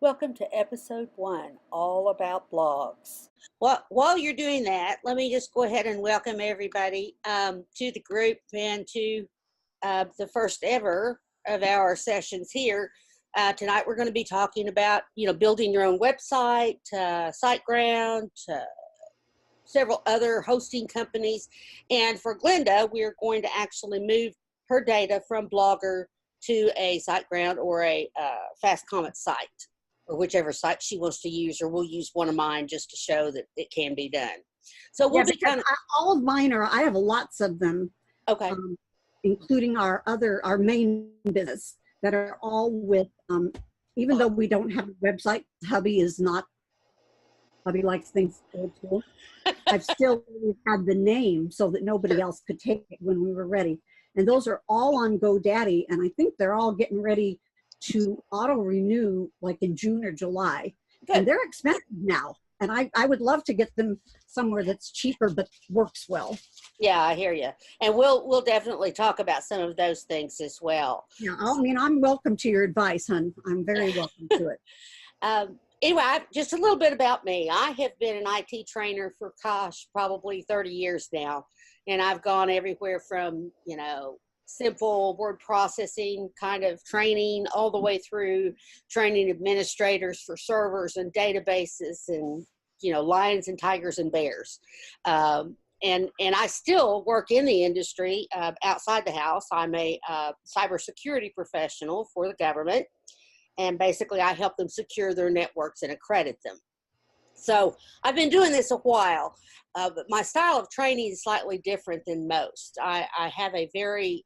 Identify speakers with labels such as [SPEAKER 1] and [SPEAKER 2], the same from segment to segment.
[SPEAKER 1] Welcome to episode 1, all about blogs.
[SPEAKER 2] Well, while you're doing that, let me just go ahead and welcome everybody to the group and to the first ever of our sessions here. Tonight we're going to be talking about, building your own website, SiteGround, several other hosting companies. And for Glenda, we're going to actually move her data from Blogger to a SiteGround or a Fast Comment site, or whichever site she wants to use, or we'll use one of mine just to show that it can be done. So we'll be kind of
[SPEAKER 3] all of mine are. I have lots of them.
[SPEAKER 2] Okay.
[SPEAKER 3] Including our main business that are all with. Even though we don't have a website, hubby likes things old school. I've still had the name so that nobody else could take it when we were ready. And those are all on GoDaddy, and I think they're all getting ready to auto renew like in June or July. Good. And they're expensive now, and I would love to get them somewhere that's cheaper but works well.
[SPEAKER 2] Yeah, I hear you, and we'll definitely talk about some of those things as well.
[SPEAKER 3] Yeah, I mean, I'm welcome to your advice, hon. I'm very welcome to it.
[SPEAKER 2] Anyway, just a little bit about me. I have been an IT trainer for probably 30 years now, and I've gone everywhere from simple word processing kind of training all the way through training administrators for servers and databases and lions and tigers and bears, and I still work in the industry outside the house. I'm a cybersecurity professional for the government, and basically I help them secure their networks and accredit them. So I've been doing this a while, but my style of training is slightly different than most. I have a very,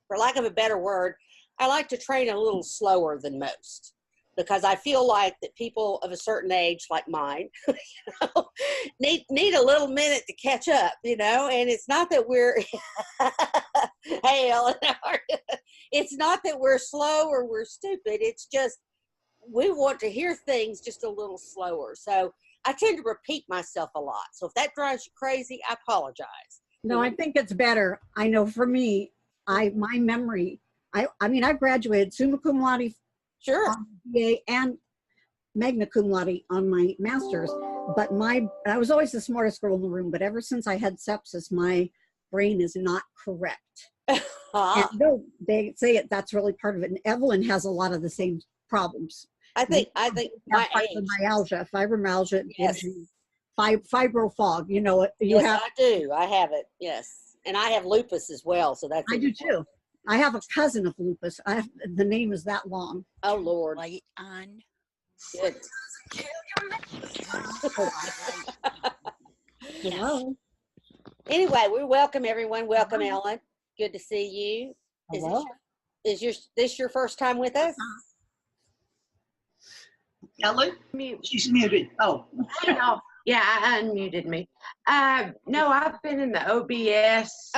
[SPEAKER 2] for lack of a better word, I like to train a little slower than most, because I feel like that people of a certain age, like mine, need a little minute to catch up, and it's not that we're, hey, Ellen, it's not that we're slow or we're stupid. It's just, we want to hear things just a little slower. So I tend to repeat myself a lot. So if that drives you crazy, I apologize.
[SPEAKER 3] No, I think it's better. I know for me, my memory, I graduated summa cum laude,
[SPEAKER 2] sure,
[SPEAKER 3] BA and magna cum laude on my master's, but I was always the smartest girl in the room, but ever since I had sepsis, my brain is not correct. And no, they say that's really part of it. And Evelyn has a lot of the same problems.
[SPEAKER 2] I think my
[SPEAKER 3] fibromyalgia,
[SPEAKER 2] yes.
[SPEAKER 3] Fibro fog,
[SPEAKER 2] yes, I do. I have it. Yes. And I have lupus as well. So that's,
[SPEAKER 3] I do too. I have a cousin of lupus. The name is that long.
[SPEAKER 2] Oh Lord.
[SPEAKER 4] Light on.
[SPEAKER 2] Good.
[SPEAKER 3] Hello.
[SPEAKER 2] Anyway, we welcome everyone. Welcome, Ellen. Good to see you.
[SPEAKER 3] Hello.
[SPEAKER 2] Is this your first time with us?
[SPEAKER 5] Ellen? She's muted. Oh.
[SPEAKER 6] No. Yeah, I unmuted me. No, I've been in the OBS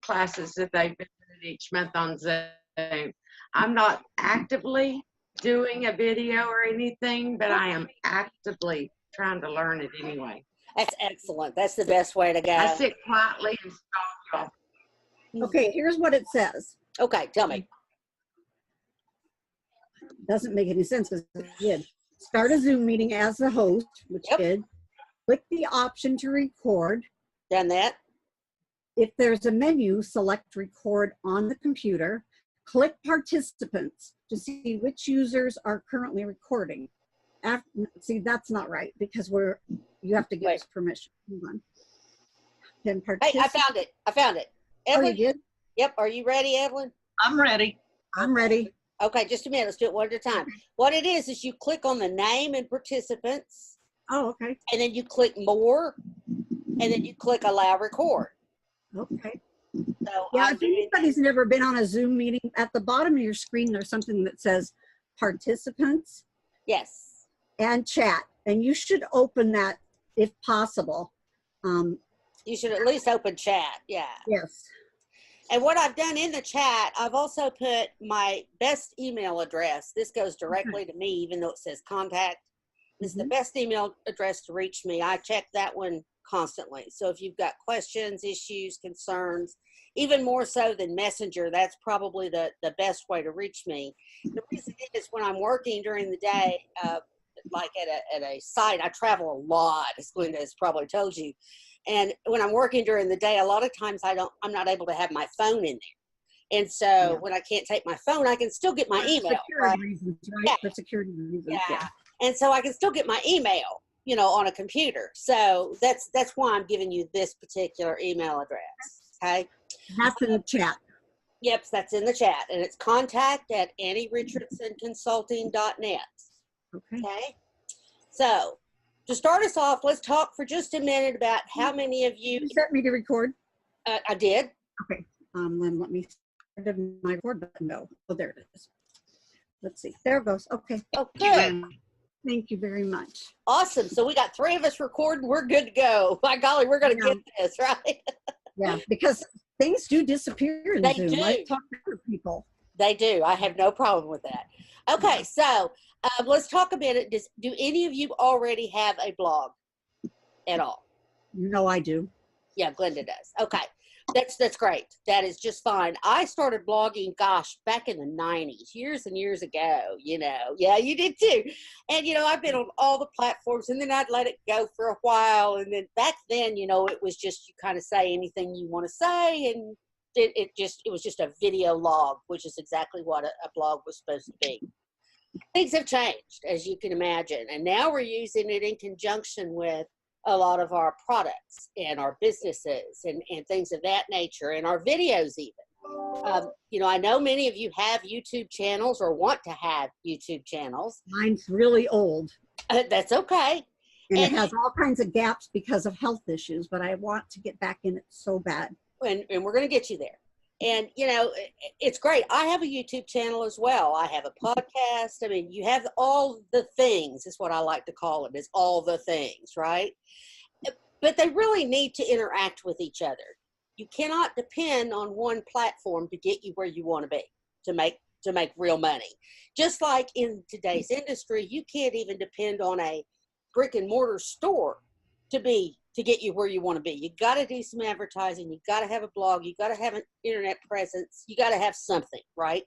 [SPEAKER 6] classes that they've been doing each month on Zoom. I'm not actively doing a video or anything, but I am actively trying to learn it anyway.
[SPEAKER 2] That's excellent. That's the best way to go.
[SPEAKER 6] I sit quietly and stalk y'all.
[SPEAKER 3] Okay, here's what it says.
[SPEAKER 2] Okay, tell me.
[SPEAKER 3] Doesn't make any sense because it did. Start a Zoom meeting as the host, which did. Click the option to record.
[SPEAKER 2] Done that.
[SPEAKER 3] If there's a menu, select record on the computer. Click participants to see which users are currently recording. See, that's not right because you have to give us permission. Hold on. Then
[SPEAKER 2] hey, I found it. Evelyn?
[SPEAKER 3] Oh, you did?
[SPEAKER 2] Yep. Are you ready, Evelyn?
[SPEAKER 5] I'm ready.
[SPEAKER 3] I'm ready.
[SPEAKER 2] Okay, just a minute. Let's do it one at a time. What it is you click on the name and participants.
[SPEAKER 3] Oh, okay.
[SPEAKER 2] And then you click more, and then you click allow record.
[SPEAKER 3] Okay.
[SPEAKER 2] So
[SPEAKER 3] yeah, if anybody's never been on a Zoom meeting, at the bottom of your screen, there's something that says participants.
[SPEAKER 2] Yes.
[SPEAKER 3] And chat. And you should open that if possible.
[SPEAKER 2] You should at least open chat. Yeah.
[SPEAKER 3] Yes.
[SPEAKER 2] And what I've done in the chat, I've also put my best email address. This goes directly to me, even though it says contact. This is the best email address to reach me. I check that one constantly. So if you've got questions, issues, concerns, even more so than Messenger. That's probably the best way to reach me. The reason is when I'm working during the day, like at a site, I travel a lot, as Glenda has probably told you. And when I'm working during the day, a lot of times I'm not able to have my phone in there. And so when I can't take my phone, I can still get my email.
[SPEAKER 3] For security reasons, right?
[SPEAKER 2] Yeah.
[SPEAKER 3] For security reasons,
[SPEAKER 2] Yeah. And so I can still get my email, on a computer. So that's why I'm giving you this particular email address. Okay.
[SPEAKER 3] That's in the chat.
[SPEAKER 2] Yep, that's in the chat. And it's contact@AnnieRichardsoNConsulting.net. Okay. So to start us off, let's talk for just a minute about how many of you.
[SPEAKER 3] You set me to record?
[SPEAKER 2] I did.
[SPEAKER 3] Okay. Then let me start my record button go. Oh, there it is. Let's see. There it goes. Okay.
[SPEAKER 2] Oh, good.
[SPEAKER 3] Thank you very much.
[SPEAKER 2] Awesome. So we got 3 of us recording. We're good to go. My golly, we're going to get this, right?
[SPEAKER 3] Yeah, because things do disappear in
[SPEAKER 2] They
[SPEAKER 3] Zoom.
[SPEAKER 2] do.
[SPEAKER 3] I talk to other people.
[SPEAKER 2] They do. I have no problem with that. Okay, so let's talk a minute. Do any of you already have a blog at all?
[SPEAKER 3] You know I do.
[SPEAKER 2] Yeah, Glenda does. Okay, that's great. That is just fine. I started blogging, gosh, back in the 90s, years and years ago, Yeah, you did too. And, I've been on all the platforms, and then I'd let it go for a while. And then back then, it was just you kind of say anything you want to say, and it was just a video log, which is exactly what a blog was supposed to be. Things have changed, as you can imagine, and now we're using it in conjunction with a lot of our products and our businesses and things of that nature, and our videos even. I know many of you have YouTube channels or want to have YouTube channels.
[SPEAKER 3] Mine's really old.
[SPEAKER 2] That's okay.
[SPEAKER 3] And it has all kinds of gaps because of health issues, but I want to get back in it so bad.
[SPEAKER 2] And we're going to get you there. And, it's great. I have a YouTube channel as well. I have a podcast. I mean, you have all the things is what I like to call it, is all the things, right? But they really need to interact with each other. You cannot depend on one platform to get you where you want to be, to make real money. Just like in today's industry, you can't even depend on a brick and mortar store to get you where you want to be. You got to do some advertising. You got to have a blog. You got to have an internet presence. You got to have something, right?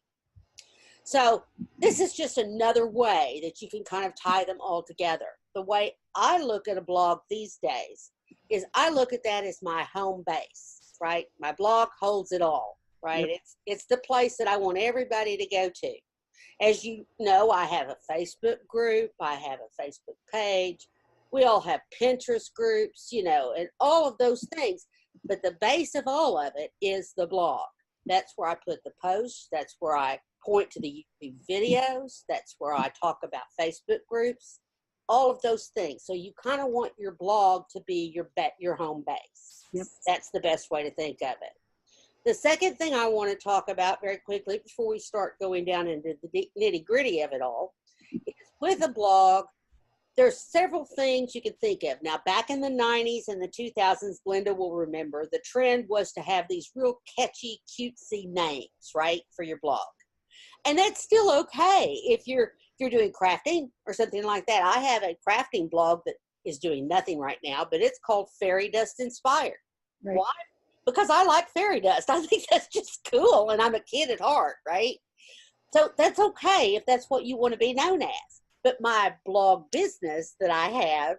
[SPEAKER 2] So this is just another way that you can kind of tie them all together. The way I look at a blog these days is I look at that as my home base, right? My blog holds it all, right? Yep. It's the place that I want everybody to go to. As you know, I have a Facebook group. I have a Facebook page. We all have Pinterest groups, and all of those things. But the base of all of it is the blog. That's where I put the posts. That's where I point to the YouTube videos. That's where I talk about Facebook groups, all of those things. So you kind of want your blog to be your home base.
[SPEAKER 3] Yep.
[SPEAKER 2] That's the best way to think of it. The second thing I want to talk about very quickly before we start going down into the nitty-gritty of it all is with a blog, there's several things you can think of. Now, back in the 90s and the 2000s, Glenda will remember, the trend was to have these real catchy, cutesy names, right, for your blog. And that's still okay if you're doing crafting or something like that. I have a crafting blog that is doing nothing right now, but it's called Fairy Dust Inspired.
[SPEAKER 3] Right.
[SPEAKER 2] Why? Because I like fairy dust. I think that's just cool, and I'm a kid at heart, right? So that's okay if that's what you want to be known as. But my blog business that I have,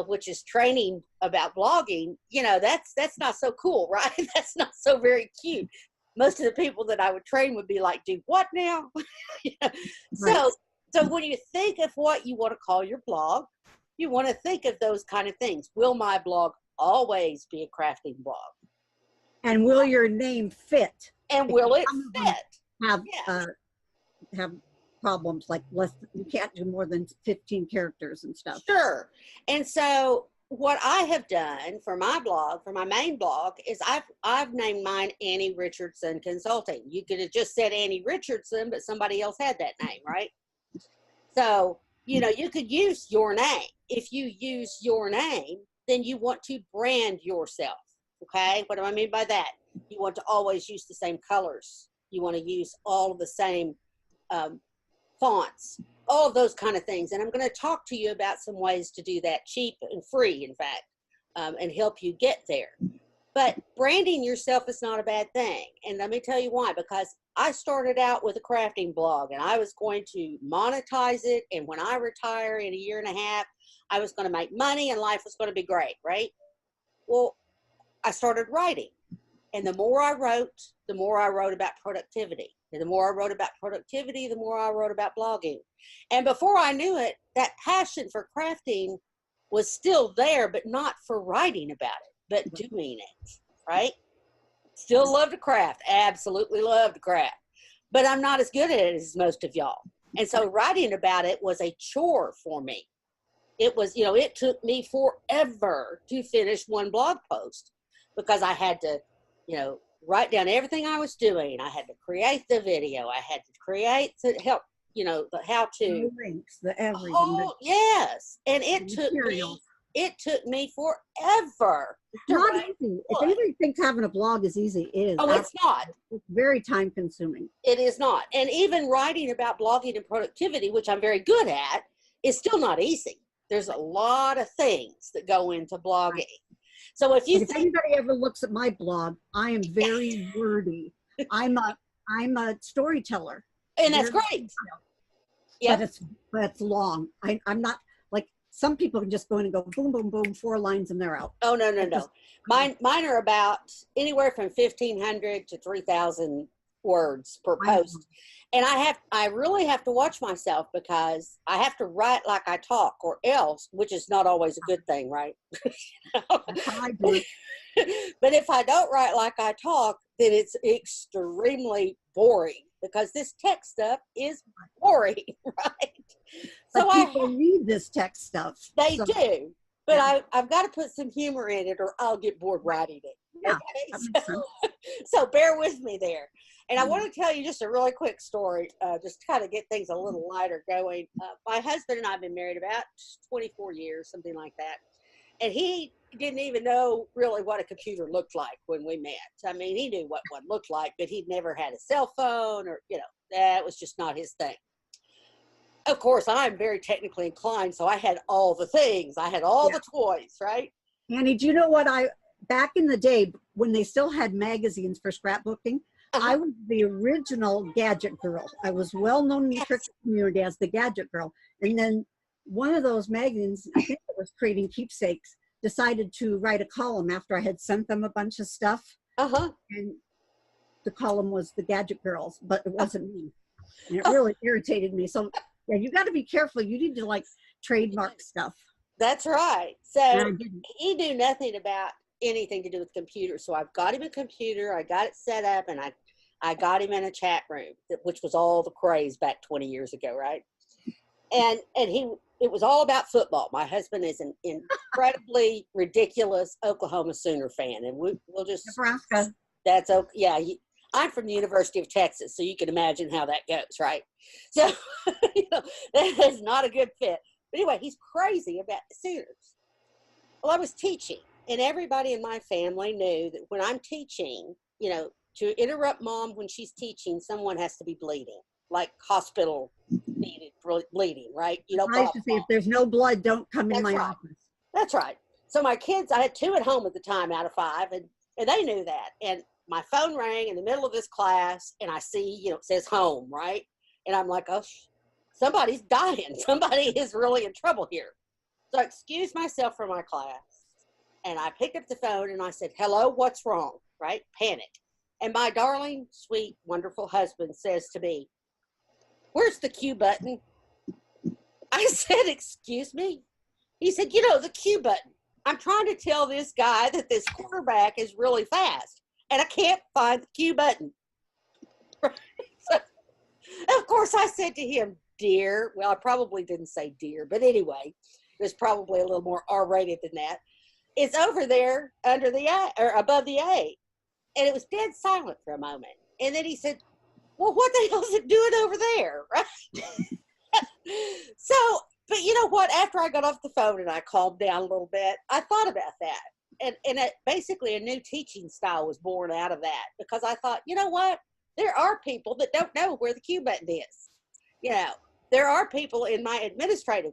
[SPEAKER 2] which is training about blogging, that's not so cool, right? That's not so very cute. Most of the people that I would train would be like, do what now?
[SPEAKER 3] Right.
[SPEAKER 2] So when you think of what you want to call your blog, you want to think of those kind of things. Will my blog always be a crafting blog?
[SPEAKER 3] And will your name fit?
[SPEAKER 2] And will it fit?
[SPEAKER 3] Have problems like you can't do more than 15 characters and stuff.
[SPEAKER 2] Sure. And so what I have done for my blog, for my main blog, is I've named mine Annie Richardson Consulting. You could have just said Annie Richardson, but somebody else had that name, right? So, you could use your name. If you use your name, then you want to brand yourself. Okay, what do I mean by that? You want to always use the same colors. You want to use all of the same fonts, all of those kind of things. And I'm going to talk to you about some ways to do that cheap and free, in fact, and help you get there. But branding yourself is not a bad thing. And let me tell you why, because I started out with a crafting blog and I was going to monetize it. And when I retire in a year and a half, I was going to make money and life was going to be great, right? Well, I started writing. And the more I wrote about productivity. And the more I wrote about productivity, the more I wrote about blogging. And before I knew it, that passion for crafting was still there, but not for writing about it, but doing it, right? Still love to craft, absolutely love to craft, but I'm not as good at it as most of y'all. And so writing about it was a chore for me. It was, it took me forever to finish one blog post because I had to, write down everything I was doing. I had to create the video. I had to create to help, the how to.
[SPEAKER 3] The links, the everything.
[SPEAKER 2] Oh, yes. And it took me forever.
[SPEAKER 3] It's not easy. If anybody thinks having a blog is easy, it is.
[SPEAKER 2] Oh, it's not.
[SPEAKER 3] It's very time consuming.
[SPEAKER 2] It is not. And even writing about blogging and productivity, which I'm very good at, is still not easy. There's a lot of things that go into blogging. So if
[SPEAKER 3] anybody ever looks at my blog, I am very wordy. I'm a storyteller.
[SPEAKER 2] And that's great. Yeah.
[SPEAKER 3] But it's long. I'm not like some people can just go in and go boom, boom, boom, 4 lines and they're out.
[SPEAKER 2] Oh, no. Mine are about anywhere from 1,500 to 3,000 words per post. And I really have to watch myself because I have to write like I talk or else, which is not always a good thing, right?
[SPEAKER 3] That's how I do it.
[SPEAKER 2] But if I don't write like I talk, then it's extremely boring because this tech stuff is boring, right?
[SPEAKER 3] But people need this tech stuff.
[SPEAKER 2] They do. But I've got to put some humor in it or I'll get bored writing it.
[SPEAKER 3] Yeah,
[SPEAKER 2] okay? So bear with me there. And I want to tell you just a really quick story, just to kind of get things a little lighter going. My husband and I have been married about 24 years, something like that. And he didn't even know really what a computer looked like when we met. I mean, he knew what one looked like, but he'd never had a cell phone or, that was just not his thing. Of course, I'm very technically inclined, so I had all the things. I had all the toys, right?
[SPEAKER 3] Annie, do you know what back in the day when they still had magazines for scrapbooking, I was the original gadget girl. I was well known in the church community as the gadget girl. And then one of those magazines, I think it was Creating Keepsakes, decided to write a column after I had sent them a bunch of stuff. And the column was the gadget girls, but it wasn't me. And it really irritated me. So yeah, you got to be careful. You need to like trademark stuff.
[SPEAKER 2] That's right. So he knew nothing about anything to do with computers. So I've got him a computer. I got it set up and I got him in a chat room, which was all the craze back 20 years ago, right? And it was all about football. My husband is an incredibly ridiculous Oklahoma Sooner fan, and we'll just
[SPEAKER 3] Nebraska.
[SPEAKER 2] That's okay. Yeah, I'm from the University of Texas, so you can imagine how that goes, right? So that is not a good fit. But anyway, he's crazy about the Sooners. Well, I was teaching, and everybody in my family knew that when I'm teaching, to interrupt mom when she's teaching, someone has to be bleeding, like hospital needed bleeding, right?
[SPEAKER 3] I used to say, if there's no blood, don't come in my office.
[SPEAKER 2] That's right. So my kids, I had 2 at home at the time out of 5, and they knew that. And my phone rang in the middle of this class, and I see, it says home, right? And I'm like, oh, somebody's dying. Somebody is really in trouble here. So I excused myself from my class, and I picked up the phone, and I said, hello, what's wrong, right? Panic. And my darling, sweet, wonderful husband says to me, where's the Q button? I said, excuse me? He said, the Q button. I'm trying to tell this guy that this quarterback is really fast, and I can't find the Q button. So, of course, I said to him, dear. Well, I probably didn't say dear, but anyway, it was probably a little more R-rated than that. It's over there under the A, or above the A. And it was dead silent for a moment. And then he said, well, what the hell is it doing over there, right? So, but you know what? After I got off the phone and I calmed down a little bit, I thought about that. And basically a new teaching style was born out of that, because I thought, you know what? There are people that don't know where the Q button is. There are people in my administrator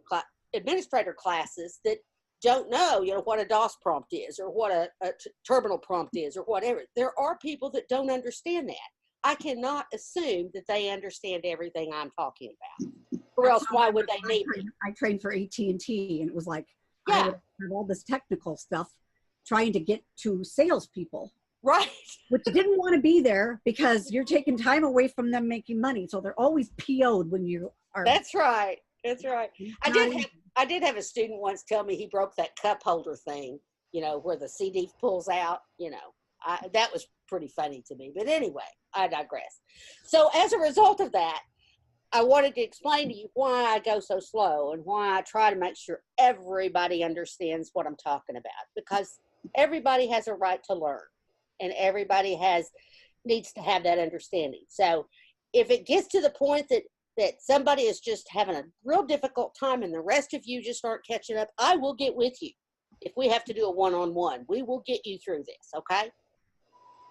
[SPEAKER 2] classes that don't know, what a DOS prompt is or what a terminal prompt is or whatever. There are people that don't understand that. I cannot assume that they understand everything I'm talking about, or else why would they need me?
[SPEAKER 3] I trained for AT&T, and it was like,
[SPEAKER 2] Yeah.
[SPEAKER 3] I would have all this technical stuff trying to get to salespeople.
[SPEAKER 2] Right.
[SPEAKER 3] Which didn't want to be there because you're taking time away from them making money. So they're always PO'd when you are.
[SPEAKER 2] That's right. That's right. I did have a student once tell me he broke that cup holder thing, where the CD pulls out, that was pretty funny to me. But anyway, I digress. So as a result of that, I wanted to explain to you why I go so slow and why I try to make sure everybody understands what I'm talking about, because everybody has a right to learn and everybody needs to have that understanding. So if it gets to the point that somebody is just having a real difficult time and the rest of you just aren't catching up, I will get with you. If we have to do a one-on-one, we will get you through this, okay?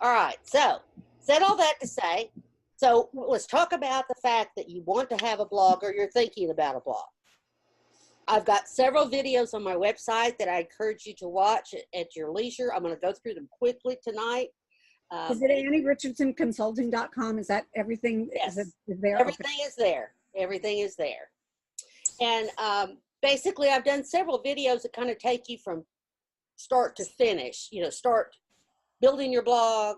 [SPEAKER 2] All right, so said all that to say, so let's talk about the fact that you want to have a blog or you're thinking about a blog. I've got several videos on my website that I encourage you to watch at your leisure. I'm going to go through them quickly tonight.
[SPEAKER 3] Is it AnnieRichardSonConsulting.com? Is that everything?
[SPEAKER 2] Yes.
[SPEAKER 3] Is there?
[SPEAKER 2] Everything is there. Everything is there. And basically, I've done several videos that kind of take you from start to finish. Start building your blog,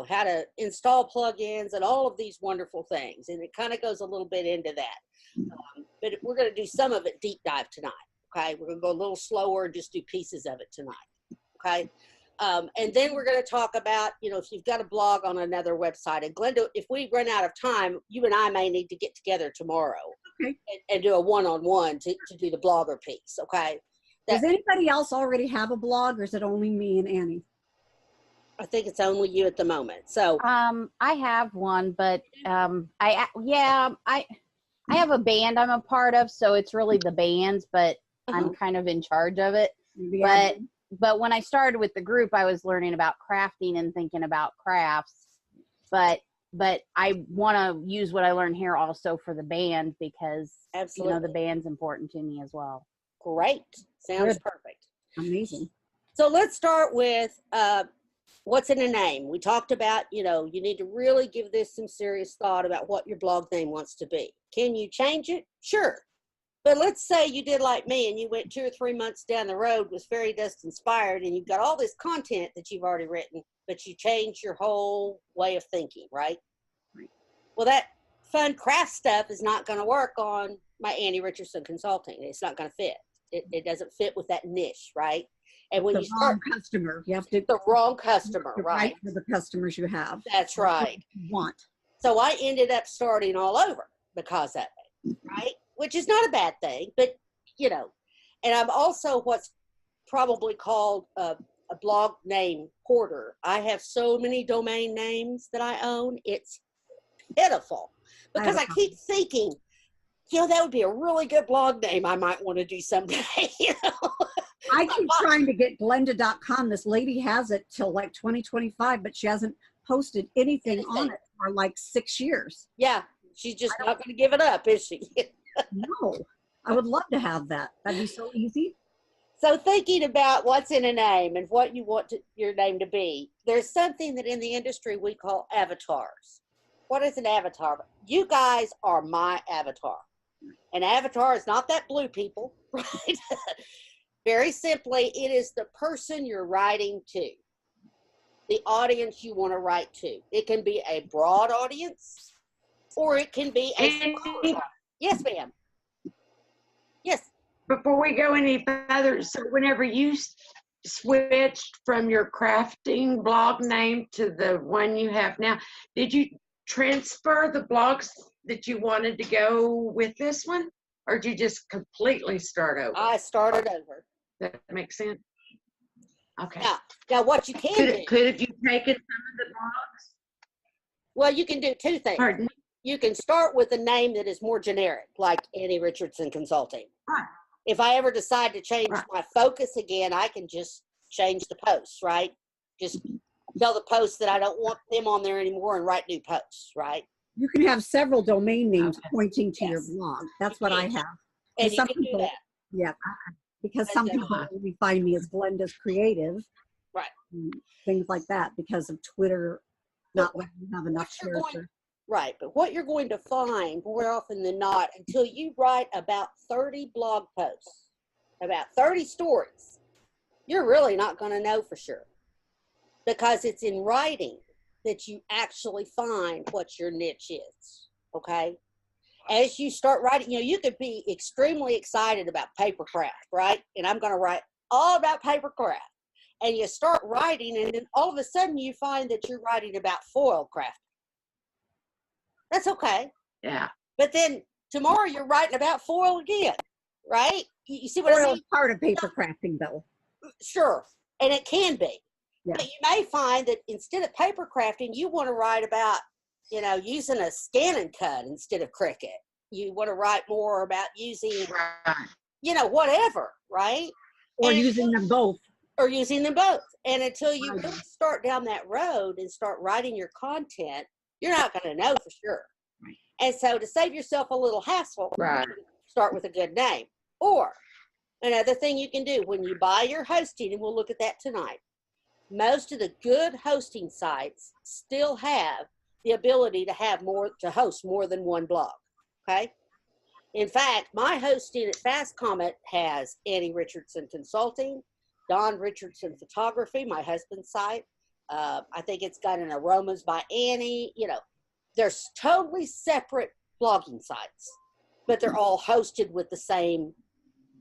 [SPEAKER 2] how to install plugins and all of these wonderful things. And it kind of goes a little bit into that. But we're going to do some of it deep dive tonight. Okay. We're going to go a little slower and just do pieces of it tonight. Okay. And then we're going to talk about, if you've got a blog on another website. And Glenda, if we run out of time, you and I may need to get together tomorrow.
[SPEAKER 3] Okay.
[SPEAKER 2] And do a one-on-one to do the blogger piece. Okay.
[SPEAKER 3] Does anybody else already have a blog, or is it only me and Annie?
[SPEAKER 2] I think it's only you at the moment. So
[SPEAKER 4] I have one, but I have a band I'm a part of, so it's really the band's, but I'm kind of in charge of it. But when I started with the group, I was learning about crafting and thinking about crafts. But I want to use what I learned here also for the band, because
[SPEAKER 2] absolutely,
[SPEAKER 4] the band's important to me as well.
[SPEAKER 2] Great. Sounds perfect.
[SPEAKER 3] Amazing.
[SPEAKER 2] So let's start with what's in a name. We talked about, you need to really give this some serious thought about what your blog name wants to be. Can you change it? Sure. But let's say you did like me and you went 2 or 3 months down the road with fairy dust inspired, and you've got all this content that you've already written, but you changed your whole way of thinking, right? Well, that fun craft stuff is not going to work on my Annie Richardson Consulting. It's not going to fit. It doesn't fit with that niche, right? And when you start,
[SPEAKER 3] wrong customer, you have to
[SPEAKER 2] the wrong customer, right?
[SPEAKER 3] For the customers you have.
[SPEAKER 2] That's right.
[SPEAKER 3] You want.
[SPEAKER 2] So I ended up starting all over because of it, right? Which is not a bad thing, but and I'm also what's probably called a blog name hoarder. I have so many domain names that I own. It's pitiful because I keep thinking, that would be a really good blog name I might want to do someday.
[SPEAKER 3] I keep trying to get Glenda.com. This lady has it till like 2025, but she hasn't posted anything on it for like 6 years.
[SPEAKER 2] Yeah, she's just not going to give it up, is she?
[SPEAKER 3] No, I would love to have that. That'd be so easy.
[SPEAKER 2] So thinking about what's in a name and what you want your name to be, there's something that in the industry we call avatars. What is an avatar? You guys are my avatar. An avatar is not that blue people, right? Very simply, it is the person you're writing to, the audience you want to write to. It can be a broad audience, or it can be a small audience. Yes, ma'am. Yes.
[SPEAKER 6] Before we go any further, so whenever you switched from your crafting blog name to the one you have now, did you transfer the blogs that you wanted to go with this one, or did you just completely start over?
[SPEAKER 2] I started over.
[SPEAKER 6] That makes sense. Okay.
[SPEAKER 2] Now what you can do.
[SPEAKER 6] Could have you taken some of the blogs?
[SPEAKER 2] Well, you can do 2 things.
[SPEAKER 6] Pardon?
[SPEAKER 2] You can start with a name that is more generic, like Annie Richardson Consulting.
[SPEAKER 6] Right.
[SPEAKER 2] If I ever decide to change my focus again, I can just change the posts, right? Just tell the posts that I don't want them on there anymore and write new posts, right?
[SPEAKER 3] You can have several domain names pointing to your blog. That's what I have.
[SPEAKER 2] And you can do that.
[SPEAKER 3] Yeah. Because some people only find me as Glenda's Creative.
[SPEAKER 2] Right.
[SPEAKER 3] Things like that because of Twitter not letting me have enough shares.
[SPEAKER 2] Right, but what you're going to find more often than not, until you write about 30 blog posts, about 30 stories, you're really not going to know for sure. Because it's in writing that you actually find what your niche is, okay? As you start writing, you could be extremely excited about papercraft, right? And I'm going to write all about papercraft. And you start writing, and then all of a sudden you find that you're writing about foil crafting. That's okay.
[SPEAKER 6] Yeah.
[SPEAKER 2] But then tomorrow you're writing about foil again, right? You see what I mean?
[SPEAKER 3] Part of paper crafting, though.
[SPEAKER 2] Sure, and it can be.
[SPEAKER 3] Yeah.
[SPEAKER 2] But you may find that instead of paper crafting, you want to write about, using a scan and cut instead of Cricut. You want to write more about using, whatever, right?
[SPEAKER 3] Or using them both.
[SPEAKER 2] Or using them both. And until you really start down that road and start writing your content, you're not going to know for sure.
[SPEAKER 3] Right.
[SPEAKER 2] And so to save yourself a little hassle,
[SPEAKER 6] Right.
[SPEAKER 2] start with a good name. Or another thing you can do when you buy your hosting, and we'll look at that tonight, most of the good hosting sites still have the ability to host more than one blog, okay? In fact, my hosting at Fast Comet has Annie Richardson Consulting, Don Richardson Photography, my husband's site. I think it's got an Aromas by Annie. There's totally separate blogging sites, but they're all hosted with the same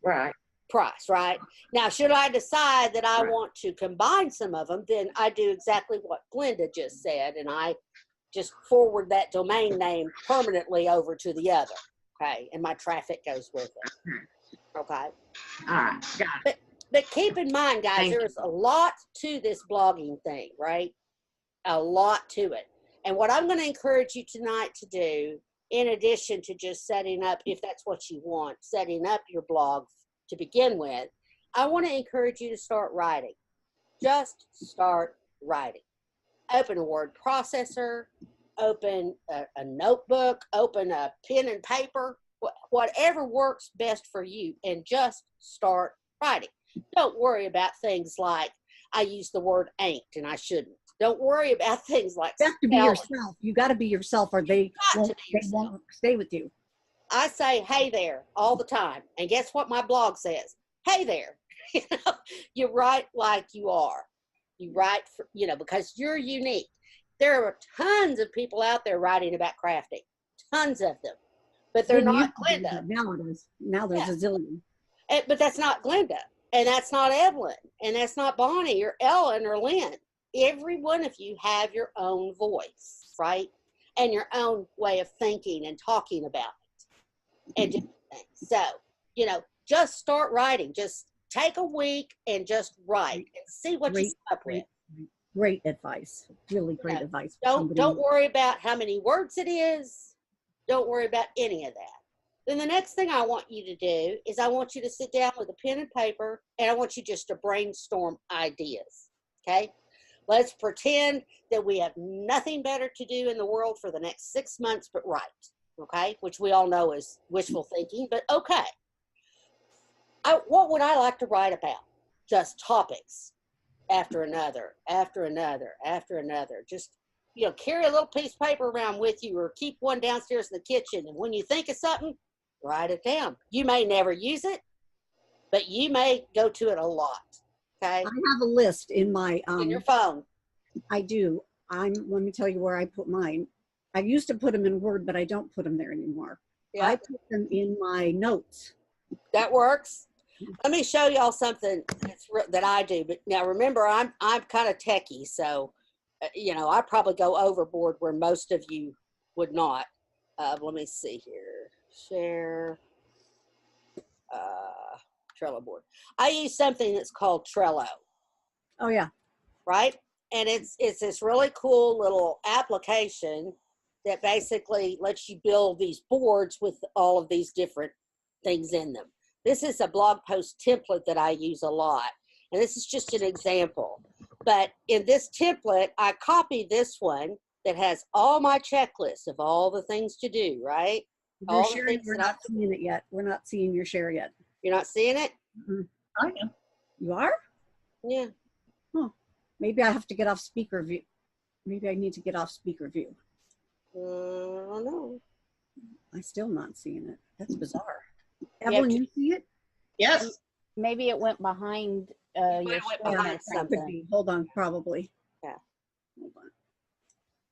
[SPEAKER 2] price, right? Now, should I decide that I want to combine some of them, then I do exactly what Glenda just said, and I just forward that domain name permanently over to the other, okay? And my traffic goes with it, okay?
[SPEAKER 6] All right, got it.
[SPEAKER 2] But keep in mind, guys, there's a lot to this blogging thing, right? A lot to it. And what I'm going to encourage you tonight to do, in addition to just setting up, if that's what you want, setting up your blog to begin with, I want to encourage you to start writing. Just start writing. Open a word processor, open a notebook, open a pen and paper, whatever works best for you, and just start writing. Don't worry about things like, I use the word ain't and I shouldn't. Don't worry about things like
[SPEAKER 3] you have to be yourself. You got to be yourself, or they won't stay with you.
[SPEAKER 2] I say, hey there, all the time. And guess what my blog says? Hey there. You write like you are. You write, because you're unique. There are tons of people out there writing about crafting. Tons of them. But they're not Glenda.
[SPEAKER 3] Now there's a zillion.
[SPEAKER 2] But that's not Glenda. And that's not Evelyn. And that's not Bonnie or Ellen or Lynn. Every one of you have your own voice, right? And your own way of thinking and talking about it. And so, just start writing. Just take a week and just write and see what you come up with.
[SPEAKER 3] Great advice. Really great advice.
[SPEAKER 2] Don't worry about how many words it is. Don't worry about any of that. Then the next thing I want you to do is I want you to sit down with a pen and paper, and I want you just to brainstorm ideas, okay? Let's pretend that we have nothing better to do in the world for the next 6 months but write, okay? Which we all know is wishful thinking, but okay. What would I like to write about? Just topics after another, after another, after another. Just, carry a little piece of paper around with you, or keep one downstairs in the kitchen, and when you think of something, write it down. You may never use it, but you may go to it a lot. Okay.
[SPEAKER 3] I have a list in my
[SPEAKER 2] in your phone.
[SPEAKER 3] I do. Let me tell you where I put mine. I used to put them in Word, but I don't put them there anymore. Yeah. I put them in my notes.
[SPEAKER 2] That works. Let me show y'all something that I do. But now remember, I'm kind of techie, so I probably go overboard where most of you would not. Let me see here. Share Trello board. I use something that's called Trello.
[SPEAKER 3] Oh yeah.
[SPEAKER 2] Right? And it's this really cool little application that basically lets you build these boards with all of these different things in them. This is a blog post template that I use a lot. And this is just an example. But in this template, I copy this one that has all my checklists of all the things to do, right?
[SPEAKER 3] You're sharing, we're not seeing it yet. We're not seeing your share yet.
[SPEAKER 2] You're not seeing it?
[SPEAKER 3] Mhm.
[SPEAKER 5] I am.
[SPEAKER 3] You are?
[SPEAKER 2] Yeah.
[SPEAKER 3] Maybe I have to get off speaker view. Maybe I need to get off speaker view.
[SPEAKER 2] I don't know.
[SPEAKER 3] I'm still not seeing it. That's bizarre.
[SPEAKER 2] Yeah,
[SPEAKER 3] Evelyn, you see it?
[SPEAKER 5] Yes.
[SPEAKER 4] Maybe it went behind
[SPEAKER 2] It
[SPEAKER 4] your
[SPEAKER 2] went
[SPEAKER 4] screen
[SPEAKER 2] behind
[SPEAKER 4] or
[SPEAKER 3] That could
[SPEAKER 4] something.
[SPEAKER 3] be. Hold on, probably.
[SPEAKER 2] Yeah.
[SPEAKER 3] Hold on.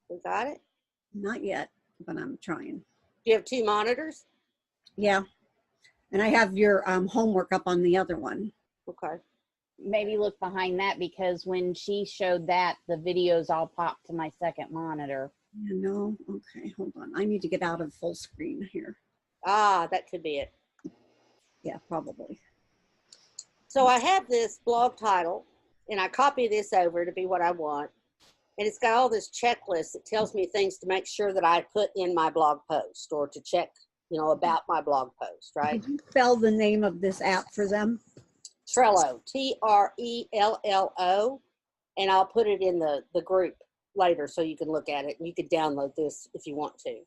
[SPEAKER 2] We got it?
[SPEAKER 3] Not yet, but I'm trying.
[SPEAKER 2] Do you have 2 monitors?
[SPEAKER 3] Yeah. And I have your homework up on the other one.
[SPEAKER 2] Okay.
[SPEAKER 4] Maybe look behind that, because when she showed that, the videos all popped to my second monitor.
[SPEAKER 3] Yeah, no. Okay, hold on. I need to get out of full screen here.
[SPEAKER 2] Ah, that could be it.
[SPEAKER 3] Yeah, probably.
[SPEAKER 2] So I have this blog title, and I copy this over to be what I want. And it's got all this checklist that tells me things to make sure that I put in my blog post, or to check, about my blog post, right?
[SPEAKER 3] Did you spell the name of this app for them?
[SPEAKER 2] Trello, Trello, and I'll put it in the group later so you can look at it, and you can download this if you want to.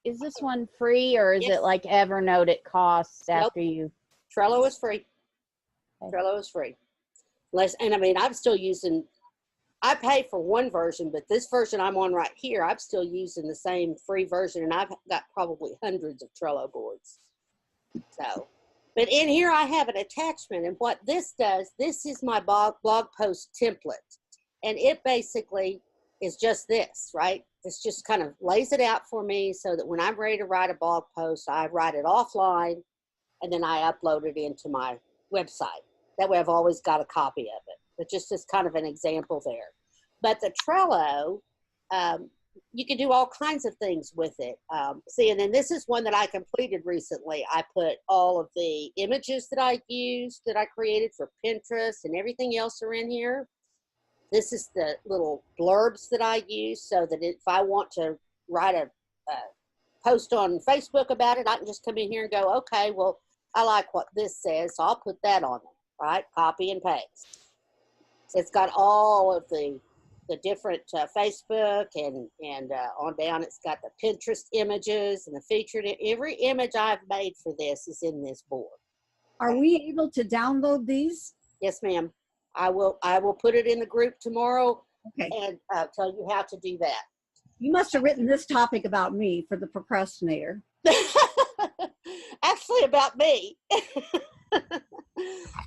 [SPEAKER 4] Is this one free, or is
[SPEAKER 2] Yes.
[SPEAKER 4] it like Evernote, it costs after you?
[SPEAKER 2] Trello is free.
[SPEAKER 4] Okay.
[SPEAKER 2] Trello is free. I'm still using, I pay for one version, but this version I'm on right here, I'm still using the same free version, and I've got probably hundreds of Trello boards. So, but in here I have an attachment, and what this does, this is my blog post template, and it basically is just this, right? It's just kind of lays it out for me so that when I'm ready to write a blog post, I write it offline, and then I upload it into my website. That way I've always got a copy of it. But just as kind of an example there. But the Trello, you can do all kinds of things with it. See, and then this is one that I completed recently. I put all of the images that I used, that I created for Pinterest, and everything else are in here. This is the little blurbs that I use, so that if I want to write a post on Facebook about it, I can just come in here and go, okay, well, I like what this says, so I'll put that on there, right? Copy and paste. It's got all of the different Facebook and on down. It's got the Pinterest images and the featured. Every image I've made for this is in this board.
[SPEAKER 3] Are we able to download these?
[SPEAKER 2] Yes, ma'am. I will put it in the group tomorrow.
[SPEAKER 3] Okay.
[SPEAKER 2] And tell you how to do that.
[SPEAKER 3] You must have written this topic about me for the procrastinator.
[SPEAKER 2] Actually, about me.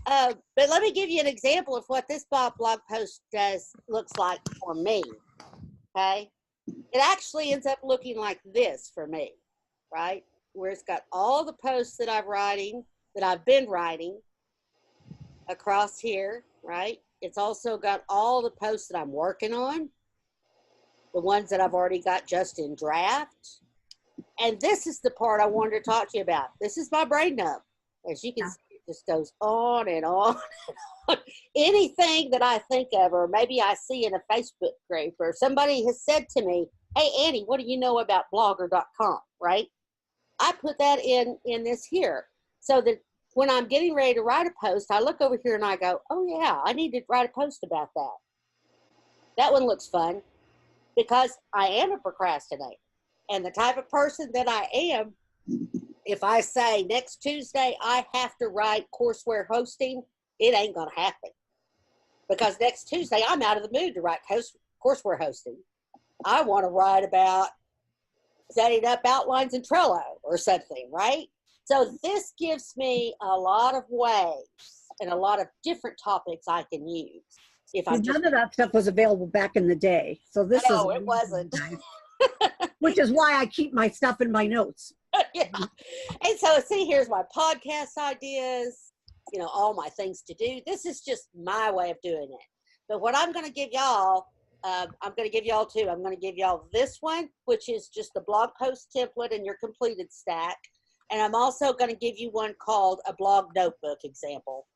[SPEAKER 2] But let me give you an example of what this blog post looks like for me. Okay, it actually ends up looking like this for me, right? Where it's got all the posts that I've been writing across here, right? It's also got all the posts that I'm working on, the ones that I've already got just in draft. And this is the part I wanted to talk to you about. This is my brain dump. As you can see, it just goes on and on and on. Anything that I think of, or maybe I see in a Facebook group, or somebody has said to me, hey, Annie, what do you know about blogger.com, right? I put that in this here, so that when I'm getting ready to write a post, I look over here and I go, oh yeah, I need to write a post about that. That one looks fun, because I am a procrastinator. And the type of person that I am, if I say next Tuesday I have to write courseware hosting, it ain't going to happen. Because next Tuesday I'm out of the mood to write courseware hosting. I want to write about setting up outlines in Trello or something, right? So this gives me a lot of ways and a lot of different topics I can use.
[SPEAKER 3] None of that stuff was available back in the day. So this
[SPEAKER 2] No, it wasn't.
[SPEAKER 3] Which is why I keep my stuff in my notes.
[SPEAKER 2] Yeah. And so see, here's my podcast ideas, all my things to do. This is just my way of doing it. But what I'm going to give y'all, I'm going to give y'all two. I'm going to give y'all this one, which is just the blog post template and your completed stack. And I'm also going to give you one called a blog notebook example.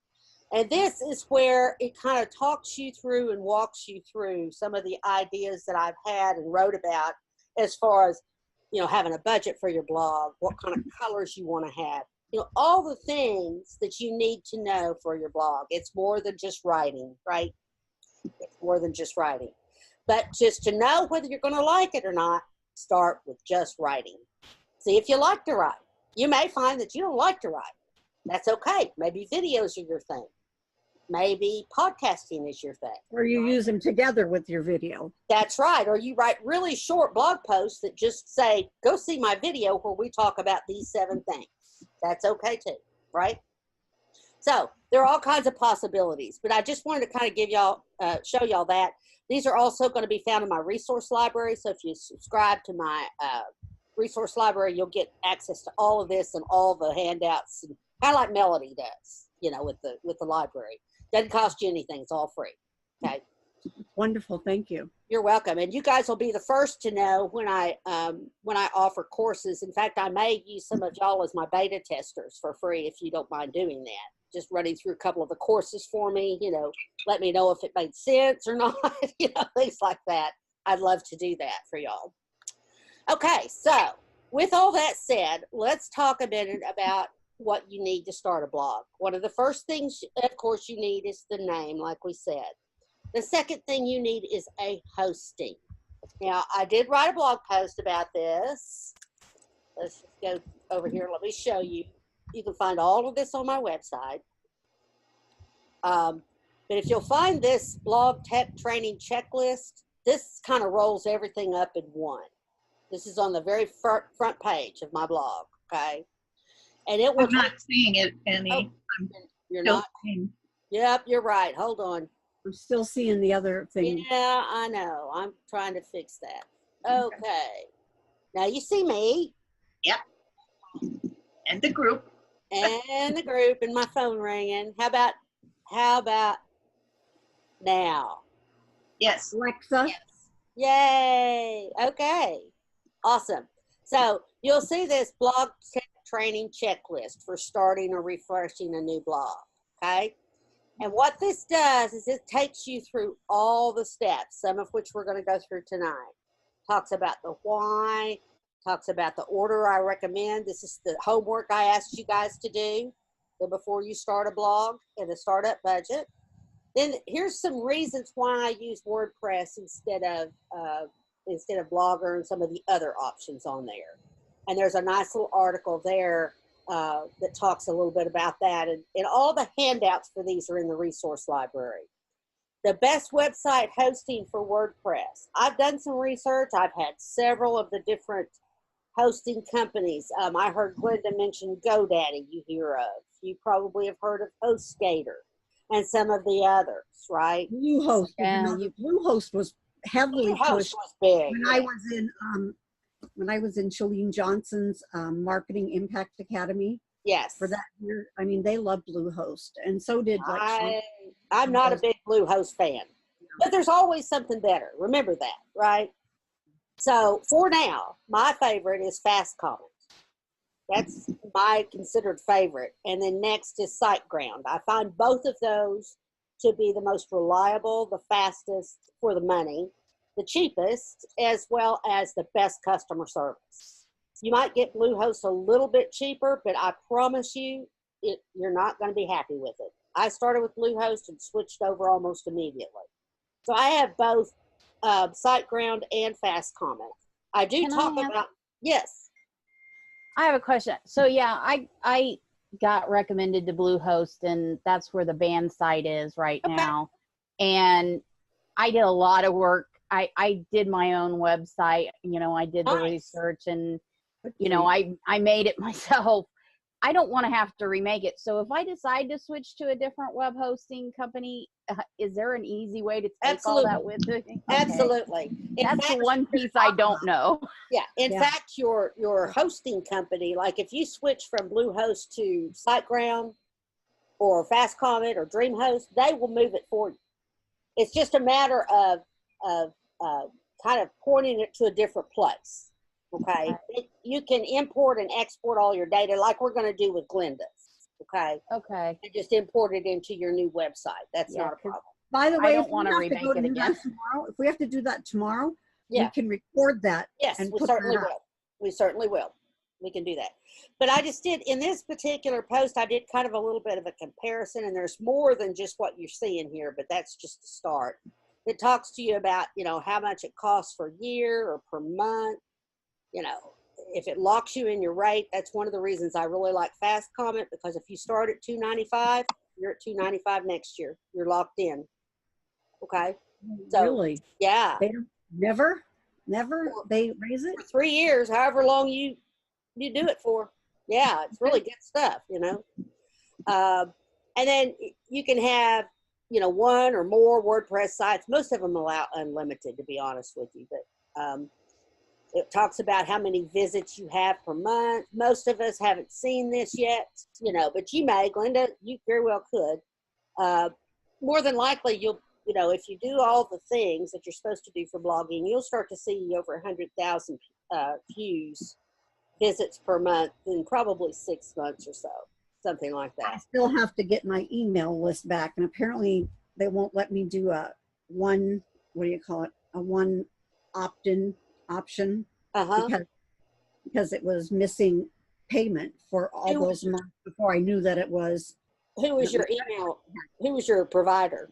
[SPEAKER 2] And this is where it kind of talks you through and walks you through some of the ideas that I've had and wrote about, as far as, having a budget for your blog, what kind of colors you want to have, all the things that you need to know for your blog. It's more than just writing, right? It's more than just writing. But just to know whether you're going to like it or not, start with just writing. See if you like to write. You may find that you don't like to write. That's okay. Maybe videos are your thing. Maybe podcasting is your thing.
[SPEAKER 3] Or you use them together with your video.
[SPEAKER 2] That's right. Or you write really short blog posts that just say, go see my video where we talk about these 7 things. That's okay too, right? So there are all kinds of possibilities, but I just wanted to kind of give y'all, show y'all that. These are also going to be found in my resource library. So if you subscribe to my resource library, you'll get access to all of this and all the handouts, and kind of like Melody does, you know, with the library. Doesn't cost you anything. It's all free. Okay.
[SPEAKER 3] Wonderful. Thank you.
[SPEAKER 2] You're welcome. And you guys will be the first to know when I offer courses. In fact, I may use some of y'all as my beta testers for free if you don't mind doing that. Just running through a couple of the courses for me, you know, let me know if it made sense or not, you know, things like that. I'd love to do that for y'all. Okay, so with all that said, let's talk a minute about what you need to start a blog. One of the first things, of course, you need is the name, like we said. The second thing you need is a hosting. Now, I did write a blog post about this. Let's just go over here. Let me show you. You can find all of this on my website. But if you'll find this blog tech training checklist, this kind of rolls everything up in one. This is on the very front page of my blog, okay? And it will.
[SPEAKER 5] I'm not seeing it, Annie.
[SPEAKER 2] Oh, you're not? Yep, you're right. Hold on.
[SPEAKER 3] I'm still seeing the other thing.
[SPEAKER 2] Yeah, I know. I'm trying to fix that. Okay. Now you see me.
[SPEAKER 5] Yep. And the group.
[SPEAKER 2] And the group and my phone ringing. How about now?
[SPEAKER 3] Yes. Alexa?
[SPEAKER 2] Yes. Yay. Okay. Awesome. So you'll see this blog training checklist for starting or refreshing a new blog. Okay. And what this does is it takes you through all the steps, some of which we're going to go through tonight. Talks about the why, talks about the order I recommend. This is the homework I asked you guys to do before you start a blog and a startup budget. Then here's some reasons why I use WordPress instead of Blogger and some of the other options on there. And there's a nice little article there that talks a little bit about that. And all the handouts for these are in the resource library. The best website hosting for WordPress. I've done some research. I've had several of the different hosting companies. I heard Glenda mention GoDaddy you hear of. You probably have heard of HostGator and some of the others, right?
[SPEAKER 3] Bluehost.
[SPEAKER 4] Yeah.
[SPEAKER 3] Bluehost was heavily pushed
[SPEAKER 2] was big.
[SPEAKER 3] When I was in Shalene Johnson's Marketing Impact Academy.
[SPEAKER 2] Yes.
[SPEAKER 3] For that year, I mean, they loved Bluehost, and so did
[SPEAKER 2] I'm not a big Bluehost fan, but there's always something better. Remember that, right? So for now, my favorite is Fast Comment. That's my considered favorite. And then next is SiteGround. I find both of those to be the most reliable, the fastest for the money, the cheapest, as well as the best customer service. You might get Bluehost a little bit cheaper, but I promise you, you're not going to be happy with it. I started with Bluehost and switched over almost immediately. So I have both SiteGround and Fast Comment. I do yes.
[SPEAKER 4] I have a question. So yeah, I got recommended to Bluehost, and that's where the band site is right now. And I did a lot of work. I did my own website. You know, I did the research, and you know, I made it myself. I don't want to have to remake it. So if I decide to switch to a different web hosting company, is there an easy way to take all that with me? Okay.
[SPEAKER 2] Absolutely.
[SPEAKER 4] That's the one piece I don't know.
[SPEAKER 2] Yeah. In fact, your hosting company, like if you switch from Bluehost to SiteGround or Fast Comment or DreamHost, they will move it for you. It's just a matter of kind of pointing it to a different place. Okay. You can import and export all your data like we're going to do with Glenda's. Okay.
[SPEAKER 4] Okay.
[SPEAKER 2] And just import it into your new website. That's not a problem.
[SPEAKER 3] By the way,
[SPEAKER 4] I don't want to remake it again.
[SPEAKER 3] Tomorrow, if we have to do that tomorrow,
[SPEAKER 2] we
[SPEAKER 3] can record that.
[SPEAKER 2] Yes,
[SPEAKER 3] and
[SPEAKER 2] we certainly will. We certainly will. We can do that. But I just did, in this particular post, I did kind of a little bit of a comparison, and there's more than just what you're seeing here, but that's just a start. It talks to you about, you know, how much it costs per year or per month. You know, if it locks you in your rate, that's one of the reasons I really like Fast Comment, because if you start at $2.95, you're at $2.95 next year. You're locked in. Okay. So,
[SPEAKER 3] Really?
[SPEAKER 2] yeah.
[SPEAKER 3] They don't, never they raise it?
[SPEAKER 2] For 3 years, however long you do it for. Yeah, it's really good stuff, you know. And then you can have, you know, one or more WordPress sites. Most of them allow unlimited, to be honest with you. But it talks about how many visits you have per month. Most of us haven't seen this yet, you know, but you may, Glenda, you very well could. More than likely, you know, if you do all the things that you're supposed to do for blogging, you'll start to see over 100,000 views, visits per month in probably 6 months or so, something like
[SPEAKER 3] I
[SPEAKER 2] that.
[SPEAKER 3] still have to get my email list back, and apparently they won't let me do a one, what do you call it, a one opt-in option, because it was missing payment for all those months before I knew that it was.
[SPEAKER 2] Who was your email? Who was your provider?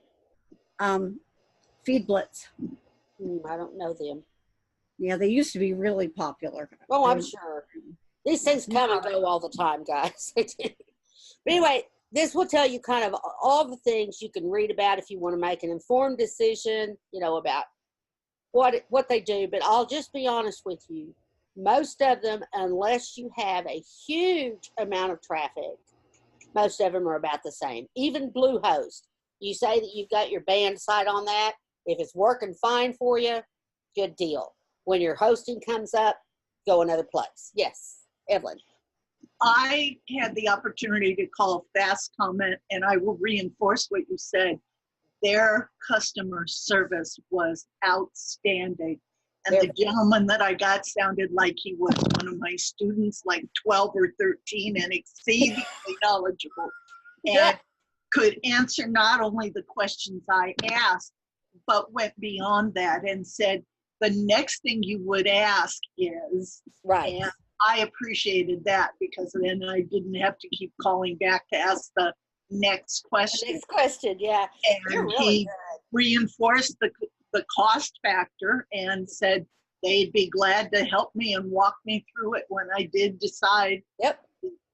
[SPEAKER 3] Feedblitz.
[SPEAKER 2] I don't know them.
[SPEAKER 3] Yeah, they used to be really popular.
[SPEAKER 2] Oh, I'm sure. These things come and go all the time, guys. But anyway, this will tell you kind of all the things you can read about if you want to make an informed decision, you know, about what they do. But I'll just be honest with you. Most of them, unless you have a huge amount of traffic, most of them are about the same. Even Bluehost. You say that you've got your band site on that. If it's working fine for you, good deal. When your hosting comes up, go another place. Yes, Evelyn.
[SPEAKER 7] I had the opportunity to call Fast Comment, and I will reinforce what you said. Their customer service was outstanding. And the gentleman that I got sounded like he was one of my students, like 12 or 13, and exceedingly knowledgeable. And could answer not only the questions I asked, but went beyond that and said, the next thing you would ask is,
[SPEAKER 2] right.
[SPEAKER 7] And I appreciated that, because then I didn't have to keep calling back to ask the next question.
[SPEAKER 2] Next question, yeah.
[SPEAKER 7] And
[SPEAKER 2] You're really
[SPEAKER 7] he
[SPEAKER 2] good.
[SPEAKER 7] reinforced the cost factor and said they'd be glad to help me and walk me through it when I did decide.
[SPEAKER 2] Yep.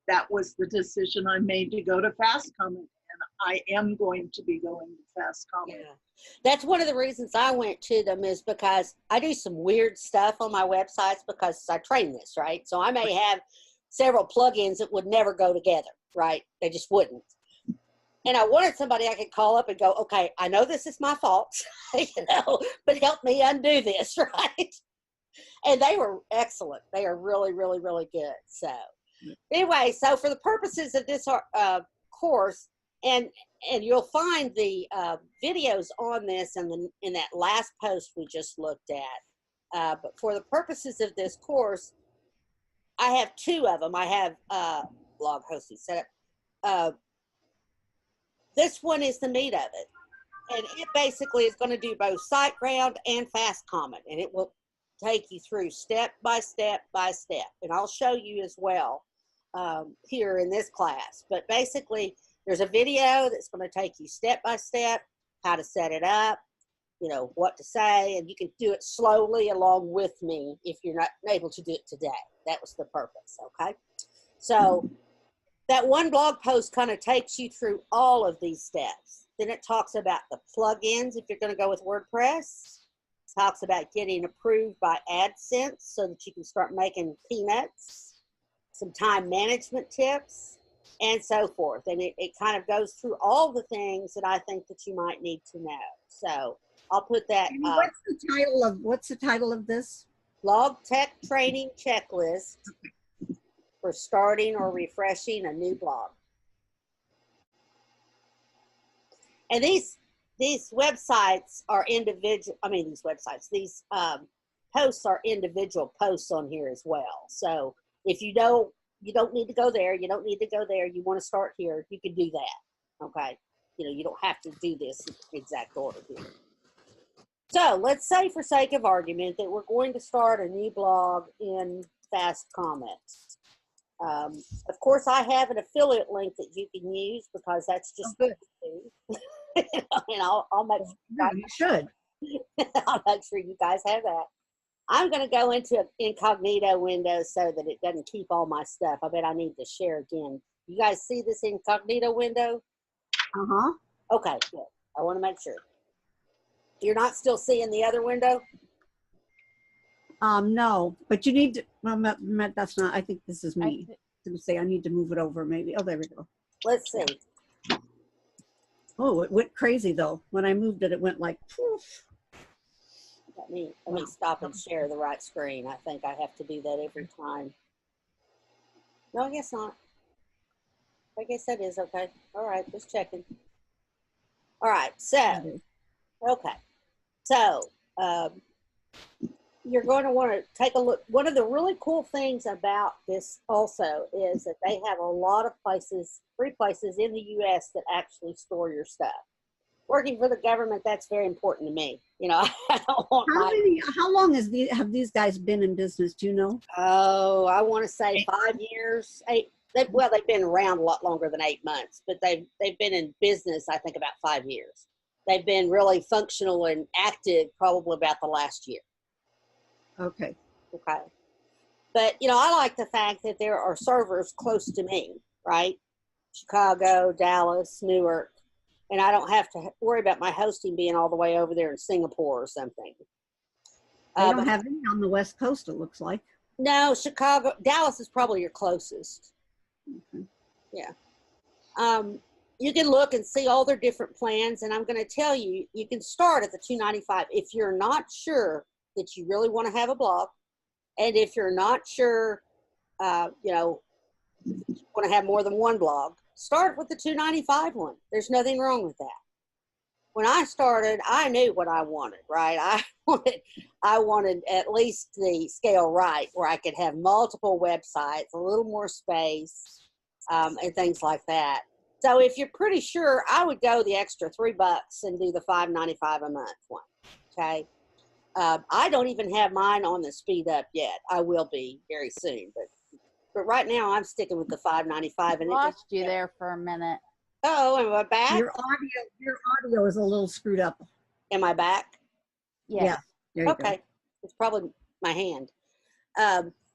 [SPEAKER 7] That was the decision I made to go to Fast Comment, and I am going to be going to Fast Comment.
[SPEAKER 2] Yeah. That's one of the reasons I went to them, is because I do some weird stuff on my websites because I train this, right? So I may have several plugins that would never go together, right? They just wouldn't. And I wanted somebody I could call up and go, okay, I know this is my fault, you know, but help me undo this, right? And they were excellent. They are really, really, really good. So anyway, so for the purposes of this course, and you'll find the videos on this in that last post we just looked at. But for the purposes of this course, I have two of them. I have blog hosting set up. This one is the meat of it. And it basically is going to do both SiteGround and Fast Comment. And it will take you through step by step by step. And I'll show you as well here in this class. But basically, there's a video that's going to take you step by step, how to set it up, you know, what to say, and you can do it slowly along with me if you're not able to do it today. That was the purpose, okay? So that one blog post kind of takes you through all of these steps. Then it talks about the plugins if you're going to go with WordPress. It talks about getting approved by AdSense so that you can start making peanuts, some time management tips, and so forth. And it kind of goes through all the things that I think that you might need to know. So I'll put that.
[SPEAKER 3] What's the title of this?
[SPEAKER 2] Blog Tech Training Checklist for starting or refreshing a new blog. And these websites are individual. I mean, these posts are individual posts on here as well. So if you don't need to go there, you don't need to go there, you want to start here, you can do that. Okay. You know, you don't have to do this exact order here. So let's say, for sake of argument, that we're going to start a new blog in Fast Comment. Of course, I have an affiliate link that you can use because that's just good to do. And I'll make sure
[SPEAKER 3] you should.
[SPEAKER 2] I'll make sure you guys have that. I'm going to go into an incognito window so that it doesn't keep all my stuff. I bet I need to share again. You guys see this incognito window?
[SPEAKER 3] Uh-huh.
[SPEAKER 2] Okay, good. I want to make sure. You're not still seeing the other window?
[SPEAKER 3] No, but you need to, well, that's not, I think this is me. To say I need to move it over maybe. Oh, there we go.
[SPEAKER 2] Let's see.
[SPEAKER 3] Oh, it went crazy though. When I moved it, it went like, poof.
[SPEAKER 2] Let me stop and share the right screen. I think I have to do that every time. No, I guess not. I guess that is okay. All right, just checking. All right, so, okay. So, you're going to want to take a look. One of the really cool things about this also is that they have a lot of places, free places in the U.S. that actually store your stuff. Working for the government, that's very important to me. You know, I don't want
[SPEAKER 3] how long have these guys been in business? Do you know?
[SPEAKER 2] Oh, I want to say 5 years, 8. They've been around a lot longer than 8 months, but they've been in business, I think, about 5 years. They've been really functional and active probably about the last year.
[SPEAKER 3] Okay.
[SPEAKER 2] Okay. But, you know, I like the fact that there are servers close to me, right? Chicago, Dallas, Newark, and I don't have to worry about my hosting being all the way over there in Singapore or something.
[SPEAKER 3] They don't have any on the West Coast, it looks like.
[SPEAKER 2] No, Chicago, Dallas is probably your closest.
[SPEAKER 3] Okay.
[SPEAKER 2] Yeah. You can look and see all their different plans, and I'm going to tell you, you can start at the $295 if you're not sure that you really want to have a blog, and if you're not sure, you know, you want to have more than one blog, start with the $295 one. There's nothing wrong with that. When I started, I knew what I wanted, right? I wanted at least the scale right, where I could have multiple websites, a little more space, and things like that. So if you're pretty sure, I would go the extra $3 and do the $5.95 a month one. Okay. I don't even have mine on the speed up yet. I will be very soon, but right now I'm sticking with the $5.95. And
[SPEAKER 4] Lost you there for a minute.
[SPEAKER 2] Oh, am I back?
[SPEAKER 3] Your audio is a little screwed up.
[SPEAKER 2] Am I back?
[SPEAKER 3] Yeah.
[SPEAKER 2] Okay. It's probably my hand.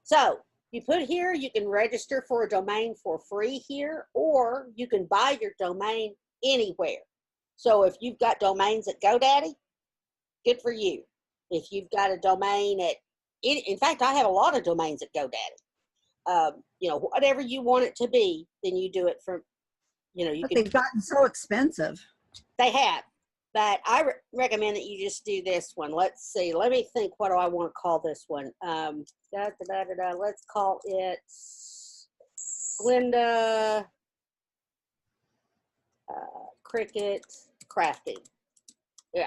[SPEAKER 2] So you put here, you can register for a domain for free here, or you can buy your domain anywhere. So if you've got domains at GoDaddy, good for you. If you've got a domain in fact, I have a lot of domains at GoDaddy. You know, whatever you want it to be, then you do it from, you know,
[SPEAKER 3] But they've gotten so expensive.
[SPEAKER 2] They have, but I recommend that you just do this one. Let's see. Let me think. What do I want to call this one? Let's call it Glenda Cricket Crafting.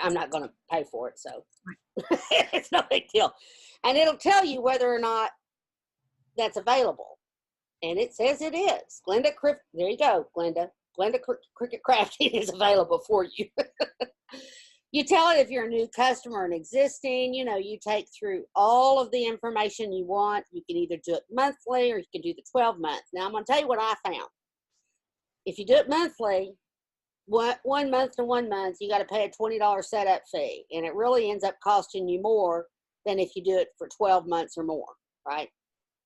[SPEAKER 2] I'm not going to pay for it, so it's no big deal. And it'll tell you whether or not that's available. And it says it is. Glenda Cricket. There you go, Glenda. Glenda Cricket Crafting is available for you. You tell it if you're a new customer and existing, you know, you take through all of the information you want. You can either do it monthly or you can do the 12 month. Now, I'm going to tell you what I found. If you do it monthly, 1 month to 1 month, you got to pay a $20 setup fee. And it really ends up costing you more than if you do it for 12 months or more, right?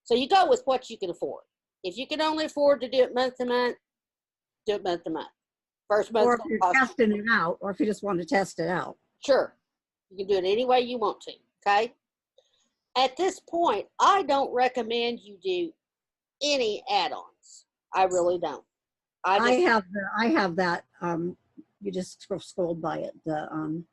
[SPEAKER 2] So you go with what you can afford. If you can only afford to do it month to month, do it month to month. First month.
[SPEAKER 3] Or if you're testing it out, or if you just want to test it out.
[SPEAKER 2] Sure. You can do it any way you want to, okay? At this point, I don't recommend you do any add-ons. I really don't.
[SPEAKER 3] I have that, you just scrolled by it, the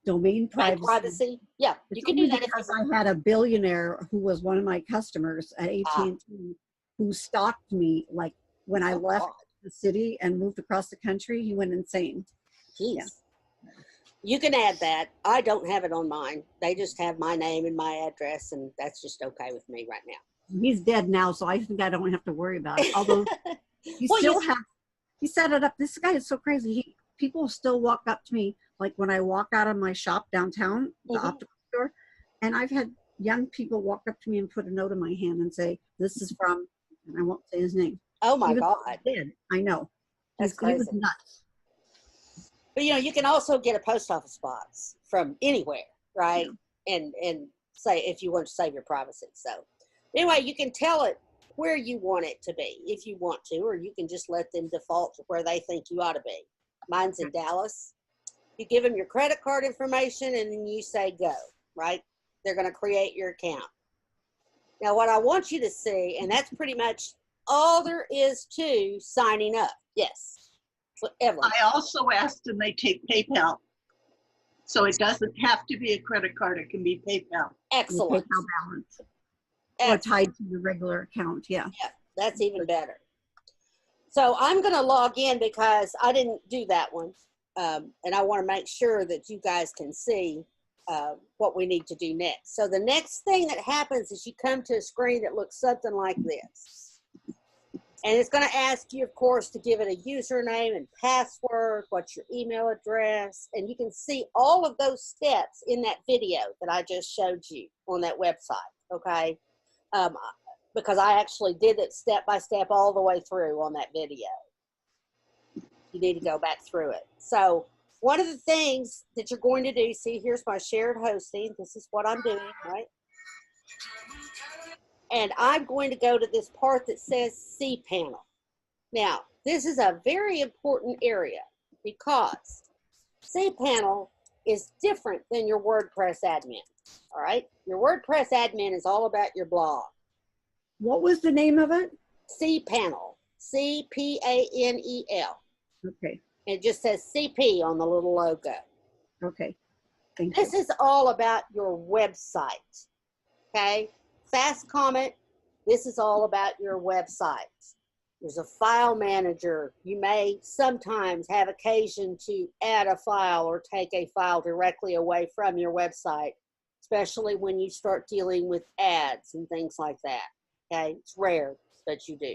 [SPEAKER 3] domain privacy.
[SPEAKER 2] Yeah, you can do that.
[SPEAKER 3] Because I had a billionaire who was one of my customers at AT&T who stalked me, like when I left the city and moved across the country, he went insane.
[SPEAKER 2] Jeez. Yeah. You can add that. I don't have it on mine. They just have my name and my address, and that's just okay with me right now.
[SPEAKER 3] He's dead now, so I think I don't have to worry about it. Although he set it up. This guy is so crazy. People still walk up to me, like when I walk out of my shop downtown, the optical store, and I've had young people walk up to me and put a note in my hand and say, "This is from," and I won't say his name.
[SPEAKER 2] Oh my God!
[SPEAKER 3] I know.
[SPEAKER 2] That's crazy.
[SPEAKER 3] He was nuts.
[SPEAKER 2] But you know, you can also get a post office box from anywhere, right? And say if you want to save your privacy. So anyway, you can tell it where you want it to be if you want to, or you can just let them default to where they think you ought to be. Mine's in Dallas. You give them your credit card information and then you say go, right? They're going to create your account. Now, what I want you to see, and that's pretty much all there is to signing up. Yes. Evelyn.
[SPEAKER 7] I also asked them they take PayPal. So it doesn't have to be a credit card. It can be PayPal.
[SPEAKER 2] Excellent.
[SPEAKER 3] PayPal balance.
[SPEAKER 2] Excellent.
[SPEAKER 3] Or tied to the regular account, yeah.
[SPEAKER 2] Yeah, that's even better. So I'm going to log in because I didn't do that one. And I want to make sure that you guys can see what we need to do next. So the next thing that happens is you come to a screen that looks something like this. And it's going to ask you, of course, to give it a username and password, what's your email address, and you can see all of those steps in that video that I just showed you on that website, okay? Because I actually did it step by step all the way through on that video. You need to go back through it. So one of the things that you're going to do, see, here's my shared hosting. This is what I'm doing, right? And I'm going to go to this part that says cPanel. Now, this is a very important area because cPanel is different than your WordPress admin, all right? Your WordPress admin is all about your blog.
[SPEAKER 3] What was the name of it?
[SPEAKER 2] cPanel, C-P-A-N-E-L.
[SPEAKER 3] Okay,
[SPEAKER 2] It just says CP on the little logo.
[SPEAKER 3] okay. Thank you.
[SPEAKER 2] This is all about your website, okay? Fast comment, this is all about your website. There's a file manager. You may sometimes have occasion to add a file or take a file directly away from your website, especially when you start dealing with ads and things like that, okay? It's rare, but you do.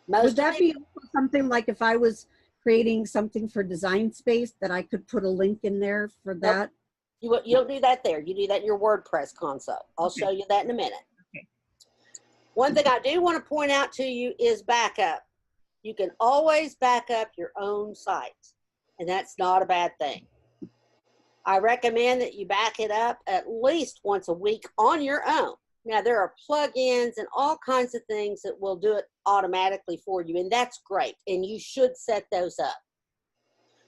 [SPEAKER 3] Would that be something like if I was creating something for Design Space that I could put a link in there for that?
[SPEAKER 2] Nope. You don't do that there. You do that in your WordPress console. I'll show you that in a minute.
[SPEAKER 3] Okay.
[SPEAKER 2] One thing I do want to point out to you is backup. You can always back up your own site, and that's not a bad thing. I recommend that you back it up at least once a week on your own. Now, there are plugins and all kinds of things that will do it automatically for you, and that's great, and you should set those up.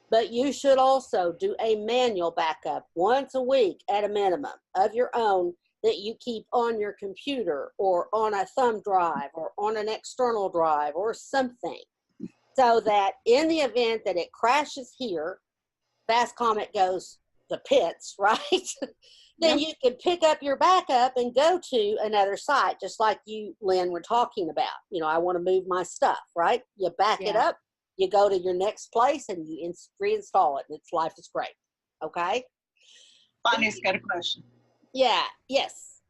[SPEAKER 2] But you should also do a manual backup once a week at a minimum of your own that you keep on your computer or on a thumb drive or on an external drive or something, so that in the event that it crashes here, Fast Comment goes the pits, right? Then you can pick up your backup and go to another site, just like you, Lynn, were talking about. You know, I want to move my stuff, right? You back it up, you go to your next place, and you reinstall it, and its life is great, okay?
[SPEAKER 7] Bonnie's got a question.
[SPEAKER 2] Yeah, yes.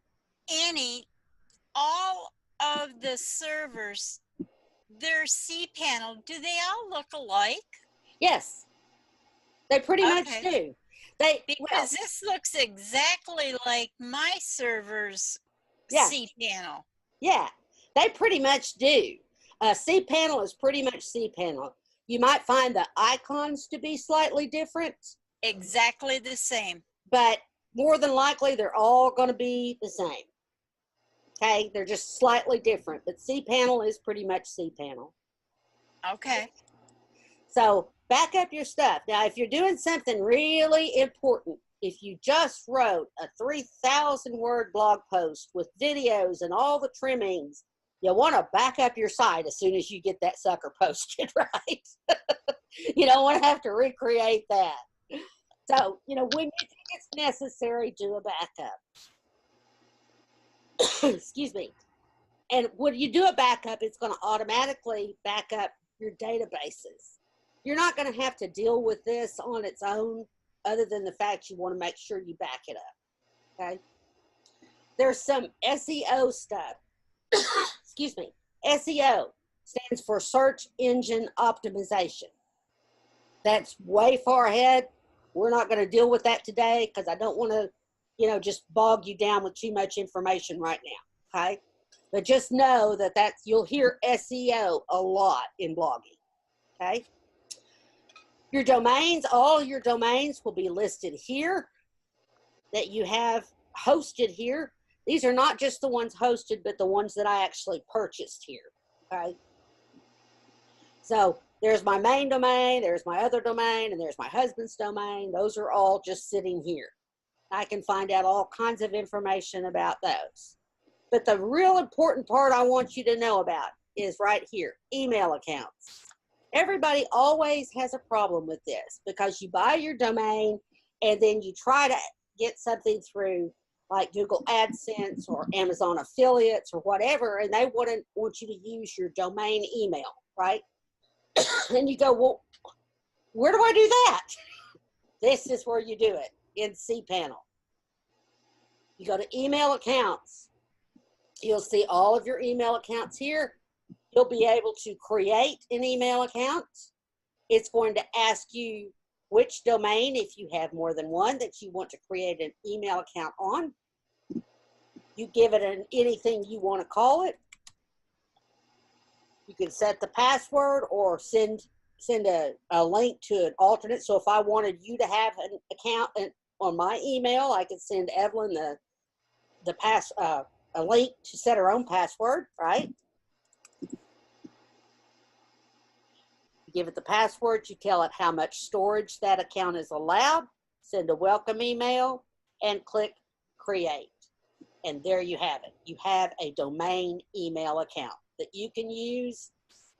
[SPEAKER 8] Annie, all of the servers, their cPanel, do they all look alike?
[SPEAKER 2] Yes, they pretty much do.
[SPEAKER 8] Because this looks exactly like my server's cPanel.
[SPEAKER 2] Yeah, they pretty much do. cPanel is pretty much cPanel. You might find the icons to be slightly different.
[SPEAKER 8] Exactly the same.
[SPEAKER 2] But more than likely, they're all going to be the same. Okay, they're just slightly different, but cPanel is pretty much cPanel.
[SPEAKER 8] Okay.
[SPEAKER 2] So back up your stuff. Now, if you're doing something really important, if you just wrote a 3,000-word blog post with videos and all the trimmings, you want to back up your site as soon as you get that sucker posted, right? You don't want to have to recreate that. So, you know, when you think it's necessary, do a backup. Excuse me. And when you do a backup, it's going to automatically back up your databases. You're not going to have to deal with this on its own, other than the fact you want to make sure you back it up, okay? There's some SEO stuff. Excuse me. SEO stands for Search Engine Optimization. That's way far ahead. We're not going to deal with that today because I don't want to, you know, just bog you down with too much information right now, okay? But just know that you'll hear SEO a lot in blogging, okay? Your domains, all your domains will be listed here. that you have hosted here, these are not just the ones hosted, but the ones that I actually purchased here, okay? So there's my main domain, there's my other domain, and there's my husband's domain. Those are all just sitting here. I can find out all kinds of information about those. But the real important part I want you to know about is right here, email accounts. Everybody always has a problem with this because you buy your domain and then you try to get something through like Google AdSense or Amazon affiliates or whatever, and they want you to use your domain email, right? And you go, well, where do I do that? This is where you do it in cPanel. You go to email accounts. You'll see all of your email accounts here. You'll be able to create an email account. It's going to ask you which domain, if you have more than one, that you want to create an email account on. You give it anything you want to call it. You can set the password or send a link to an alternate. So if I wanted you to have an account on my email, I could send Evelyn a link to set her own password, right? You give it the password, you tell it how much storage that account is allowed, send a welcome email, and click create. And there you have it. You have a domain email account that you can use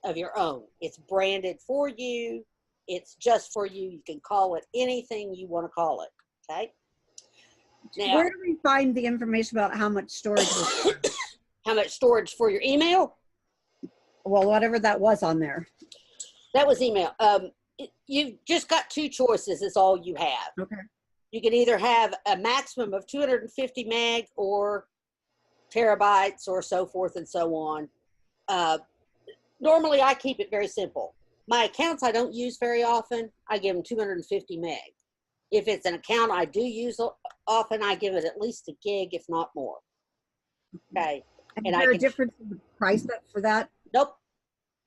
[SPEAKER 2] of your own. It's branded for you. It's just for you. You can call it anything you want to call it, okay? Now,
[SPEAKER 3] where do we find the information about how much storage?
[SPEAKER 2] How much storage for your email?
[SPEAKER 3] Well, whatever that was on there.
[SPEAKER 2] That was email. You've just got two choices. It's all you have.
[SPEAKER 3] Okay.
[SPEAKER 2] You can either have a maximum of 250 meg or terabytes or so forth and so on. Normally, I keep it very simple. My accounts I don't use very often, I give them 250 meg. If it's an account I do use often, I give it at least a gig, if not more. Okay.
[SPEAKER 3] And is there a difference in the price for that?
[SPEAKER 2] Nope.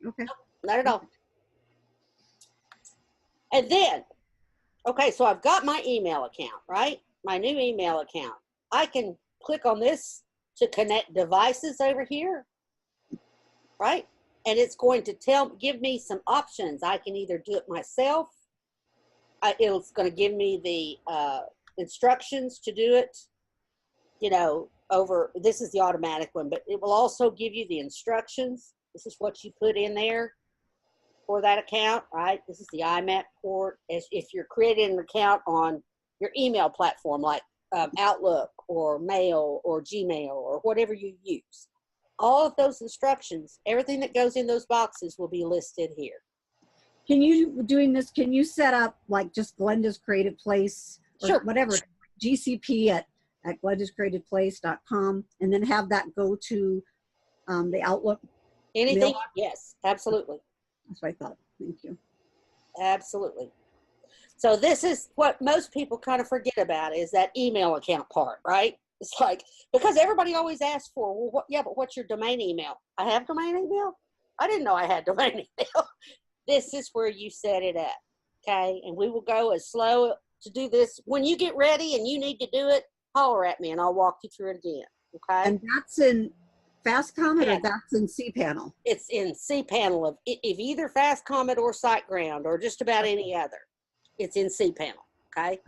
[SPEAKER 3] Okay.
[SPEAKER 2] Nope, not at all. And then, okay, so I've got my email account, right? My new email account. I can click on this to connect devices over here, right? And it's going to give me some options. I can either do it myself. It's going to give me the instructions to do it, this is the automatic one, but it will also give you the instructions. This is what you put in there for that account, right? This is the IMAP port. As if you're creating an account on your email platform like Outlook or Mail or Gmail or whatever you use. All of those instructions, everything that goes in those boxes will be listed here.
[SPEAKER 3] Can you set up like just Glenda's Creative Place or
[SPEAKER 2] sure.
[SPEAKER 3] whatever, GCP at glendascreativeplace.com and then have that go to the Outlook?
[SPEAKER 2] Anything? Yes, absolutely.
[SPEAKER 3] That's what I thought. Thank you.
[SPEAKER 2] Absolutely. So this is what most people kind of forget about is that email account part, right? It's like, because everybody always asks for, well, but what's your domain email? I have domain email? I didn't know I had domain email. This is where you set it up, okay? And we will go as slow to do this. When you get ready and you need to do it, holler at me and I'll walk you through it again, okay?
[SPEAKER 3] And that's in Fast Comet or that's in cPanel?
[SPEAKER 2] It's in cPanel of either Fast Comet or SiteGround or just about any other. It's in cPanel, okay?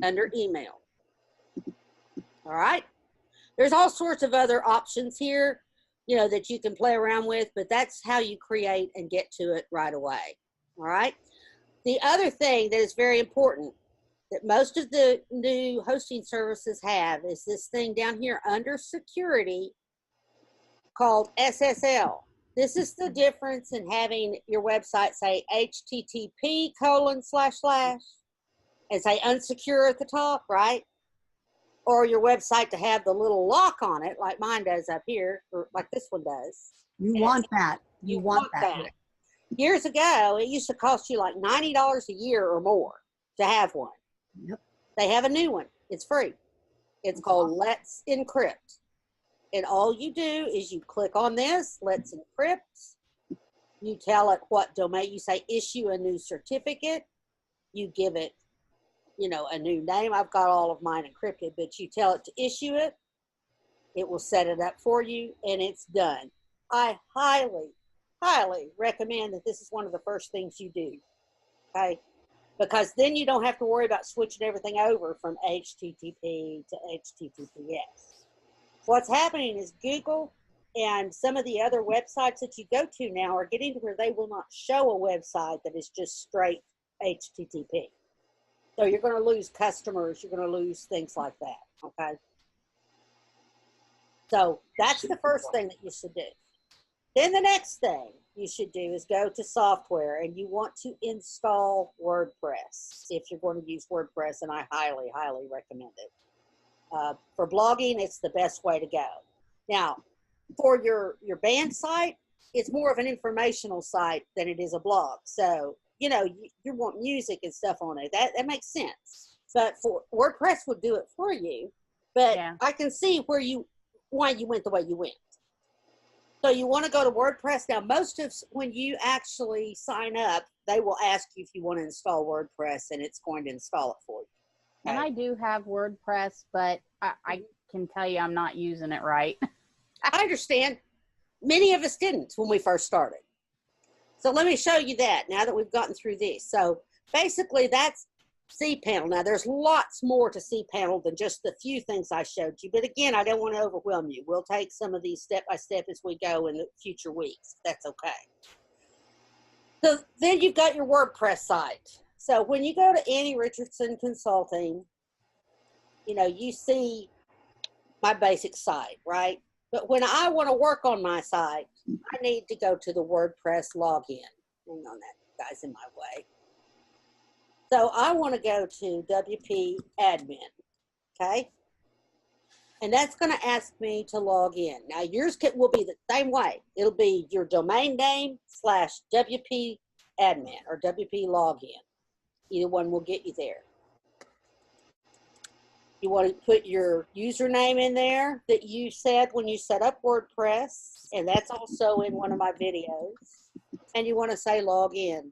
[SPEAKER 2] Under email. All right? There's all sorts of other options here, that you can play around with, but that's how you create and get to it right away. All right? The other thing that is very important that most of the new hosting services have is this thing down here under security called SSL. This is the difference in having your website say HTTP:/ and say unsecure at the top, right? Or your website to have the little lock on it like mine does up here, or like this one does.
[SPEAKER 3] You want that. You want that.
[SPEAKER 2] Years ago, it used to cost you like $90 a year or more to have one.
[SPEAKER 3] Yep.
[SPEAKER 2] They have a new one. It's free. It's called Let's Encrypt. And all you do is you click on this, Let's Encrypt. You tell it what domain. You say issue a new certificate. You give it you know, a new name. I've got all of mine encrypted, but you tell it to issue it, it will set it up for you, and it's done. I highly, highly recommend that this is one of the first things you do, okay? Because then you don't have to worry about switching everything over from HTTP to HTTPS. What's happening is Google and some of the other websites that you go to now are getting to where they will not show a website that is just straight HTTP. So you're going to lose customers, you're going to lose things like that, okay? So that's the first thing that you should do. Then the next thing you should do is go to software, and you want to install WordPress if you're going to use WordPress, and I highly, highly recommend it. For blogging, it's the best way to go. Now, for your band site, it's more of an informational site than it is a blog. So, you know, you want music and stuff on it. That makes sense. But for WordPress would do it for you. But yeah. I can see why you went the way you went. So you want to go to WordPress. Now, most of when you actually sign up, they will ask you if you want to install WordPress, and it's going to install it for you. Okay?
[SPEAKER 4] And I do have WordPress, but I can tell you I'm not using it right.
[SPEAKER 2] I understand. Many of us didn't when we first started. So let me show you that now that we've gotten through this. So basically that's cPanel. Now there's lots more to cPanel than just the few things I showed you. But again, I don't want to overwhelm you. We'll take some of these step by step as we go in the future weeks. If that's okay. So then you've got your WordPress site. So when you go to Annie Richardson Consulting, you know, you see my basic site, right? But when I want to work on my site, I need to go to the WordPress login. Hang on, that guy's in my way. So I want to go to WP admin, okay? And that's going to ask me to log in. Now yours will be the same way. It'll be your domain name / WP admin or WP login. Either one will get you there. You want to put your username in there that you said when you set up WordPress, and that's also in one of my videos. And you want to say log in.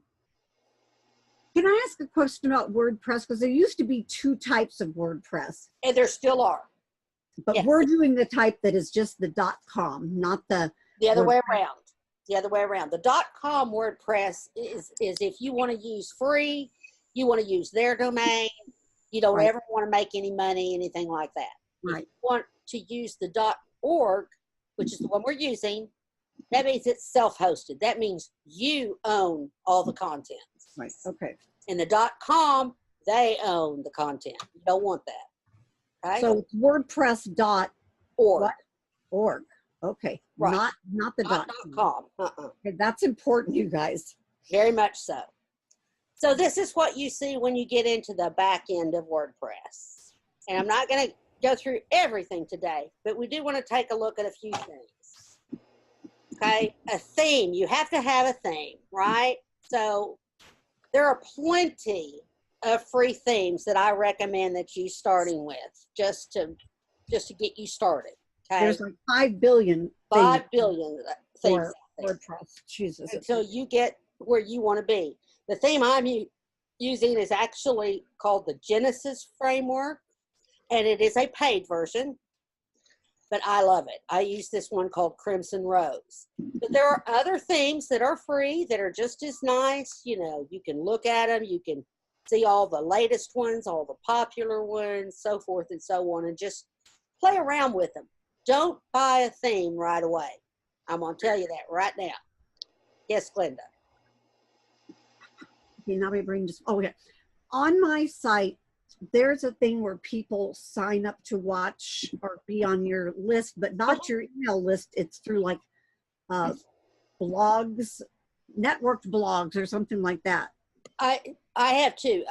[SPEAKER 3] Can I ask a question about WordPress? Because there used to be 2 types of WordPress.
[SPEAKER 2] And there still are.
[SPEAKER 3] But yes. We're doing the type that is just the .com, not the
[SPEAKER 2] other way around. The other way around. The .com WordPress is if you want to use free, you want to use their domain, you don't ever want to make any money, anything like that.
[SPEAKER 3] Right.
[SPEAKER 2] If you want to use the .org, which is the one we're using, that means it's self-hosted. That means you own all the content.
[SPEAKER 3] Right. Okay.
[SPEAKER 2] In the .com, they own the content. You don't want that. Okay?
[SPEAKER 3] So it's WordPress.org. Org. Okay.
[SPEAKER 2] Right.
[SPEAKER 3] Not the
[SPEAKER 2] .com.
[SPEAKER 3] Okay, that's important, you guys.
[SPEAKER 2] Very much so. So this is what you see when you get into the back end of WordPress. And I'm not going to go through everything today, but we do want to take a look at a few things. Okay, a theme. You have to have a theme, right? So there are plenty of free themes that I recommend that you starting with just to get you started. Okay?
[SPEAKER 3] There's like 5 billion.
[SPEAKER 2] 5 billion things.
[SPEAKER 3] WordPress. Jesus.
[SPEAKER 2] Until you get where you want to be. The theme I'm using is actually called the Genesis Framework, and it is a paid version, but I love it. I use this one called Crimson Rose. But there are other themes that are free that are just as nice. You know, you can look at them, you can see all the latest ones, all the popular ones, so forth and so on, and just play around with them. Don't buy a theme right away. I'm going to tell you that right now. Yes, Glenda.
[SPEAKER 3] Okay, now my brain just, oh yeah. On my site, there's a thing where people sign up to watch or be on your list, but not your email list. It's through like blogs, networked blogs or something like that.
[SPEAKER 2] I have two.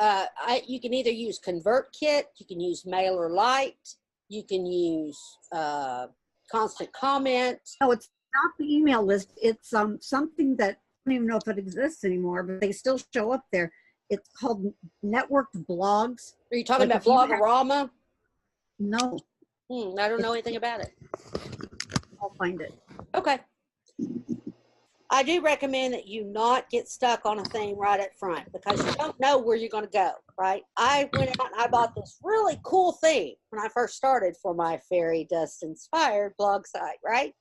[SPEAKER 2] You can either use ConvertKit, you can use MailerLite, you can use Constant Comment.
[SPEAKER 3] No, it's not the email list. It's something that I don't even know if it exists anymore, but they still show up there. It's called networked blogs.
[SPEAKER 2] Are you talking about Blogorama?
[SPEAKER 3] No.
[SPEAKER 2] I don't know anything about it.
[SPEAKER 3] I'll find it.
[SPEAKER 2] Okay. I do recommend that you not get stuck on a theme right up front because you don't know where you're going to go, right? I went out and I bought this really cool theme when I first started for my fairy dust inspired blog site, right?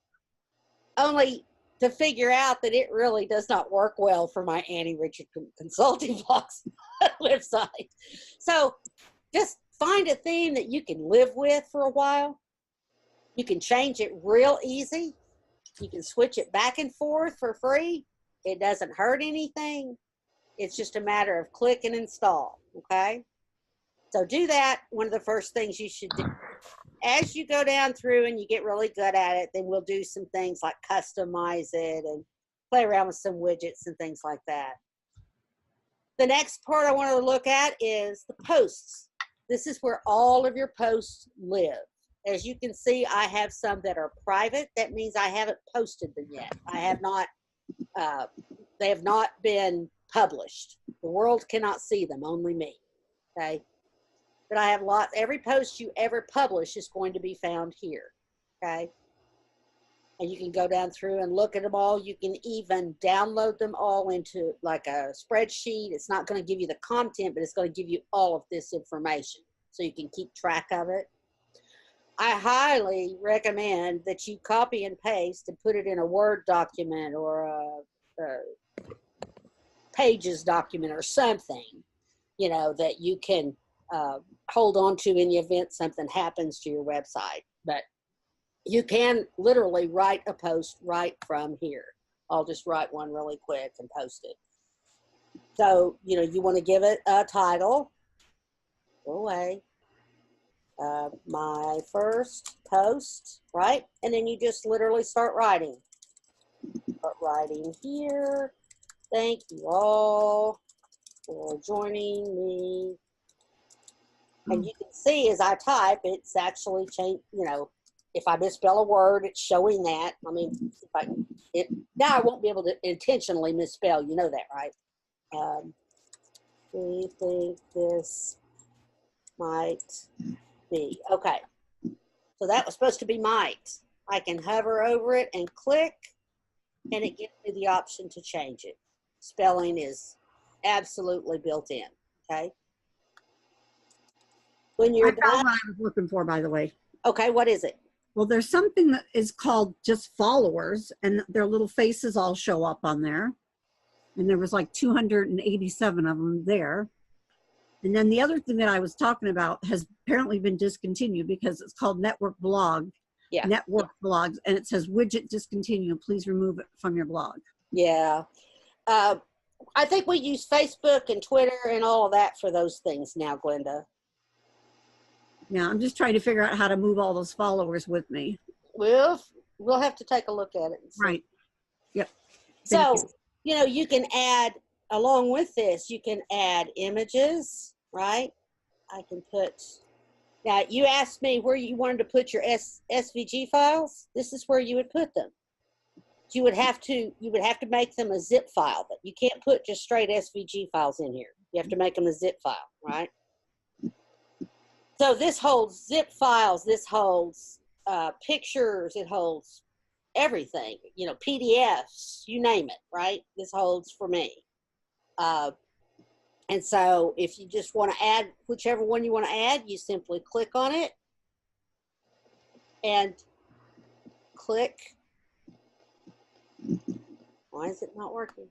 [SPEAKER 2] Only to figure out that it really does not work well for my Annie Richardson Consulting blogs website. So just find a theme that you can live with for a while. You can change it real easy. You can switch it back and forth for free. It doesn't hurt anything. It's just a matter of click and install, okay? So do that, one of the first things you should do. As you go down through and you get really good at it, then we'll do some things like customize it and play around with some widgets and things like that. The next part I want to look at is the posts. This is where all of your posts live. As you can see, I have some that are private. That means I haven't posted them yet. I have not, they have not been published. The world cannot see them, only me, okay? But I have lots, every post you ever publish is going to be found here, okay? And you can go down through and look at them all. You can even download them all into like a spreadsheet. It's not going to give you the content, but it's going to give you all of this information so you can keep track of it. I highly recommend that you copy and paste and put it in a Word document or a Pages document or something, you know, that you can hold on to in the event something happens to your website. But you can literally write a post right from here. I'll just write one really quick and post it. So, you know, you want to give it a title. Go away. My first post, right? And then you just literally start writing. Start writing here. Thank you all for joining me. And you can see as I type, it's actually changed, you know, if I misspell a word, it's showing that. I mean, now I won't be able to intentionally misspell, you know that, right? We think this might be. Okay. So that was supposed to be might. I can hover over it and click, and it gives me the option to change it. Spelling is absolutely built in, okay? When you're
[SPEAKER 3] I found
[SPEAKER 2] done.
[SPEAKER 3] what I was looking for, by the way.
[SPEAKER 2] Okay, what is it?
[SPEAKER 3] Well, there's something that is called just followers, and their little faces all show up on there. And there was like 287 of them there. And then the other thing that I was talking about has apparently been discontinued because it's called Network Blog.
[SPEAKER 2] Yeah.
[SPEAKER 3] Network Blogs, and it says widget discontinued. Please remove it from your blog.
[SPEAKER 2] Yeah. I think we use Facebook and Twitter and all of that for those things now, Glenda.
[SPEAKER 3] Yeah, I'm just trying to figure out how to move all those followers with me.
[SPEAKER 2] We'll have to take a look at it.
[SPEAKER 3] Right. Yep.
[SPEAKER 2] So, you know, you can add, along with this, you can add images, right? I can put, now you asked me where you wanted to put your SVG files. This is where you would put them. You would have to make them a zip file, but you can't put just straight SVG files in here. You have to make them a zip file, right? So this holds zip files, this holds pictures, it holds everything, you know, PDFs, you name it, right? This holds for me. And so if you just want to add whichever one you want to add, you simply click on it and click. Why is it not working?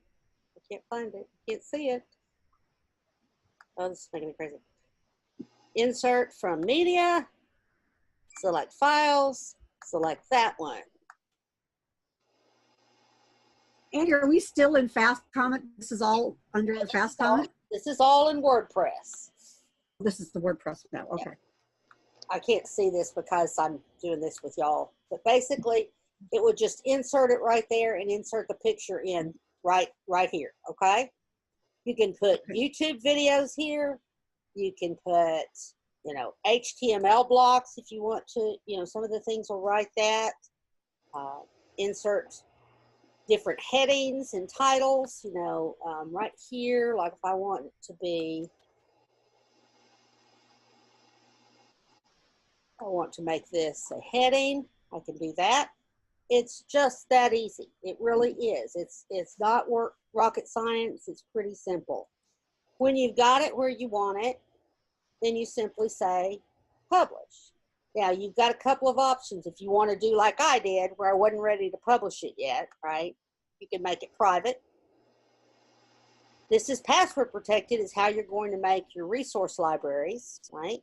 [SPEAKER 2] I can't find it. Can't see it. Oh, this is making me crazy. Insert from media, select files, select that one.
[SPEAKER 3] Andy, are we still in Fast Comment? This is all under the Fast Comment?
[SPEAKER 2] This is all in WordPress.
[SPEAKER 3] This is the WordPress now, okay.
[SPEAKER 2] Yeah. I can't see this because I'm doing this with y'all. But basically, it would just insert it right there and insert the picture in right here, okay? You can put YouTube videos here. You can put, you know, HTML blocks if you want to, you know, some of the things will write that. Insert different headings and titles, you know, right here, like if I want it to be, I want to make this a heading, I can do that. It's just that easy. It really is. It's not rocket science. It's pretty simple. When you've got it where you want it, then you simply say publish. Now, you've got a couple of options. If you want to do like I did, where I wasn't ready to publish it yet, right? You can make it private. This is password protected, is how you're going to make your resource libraries, right?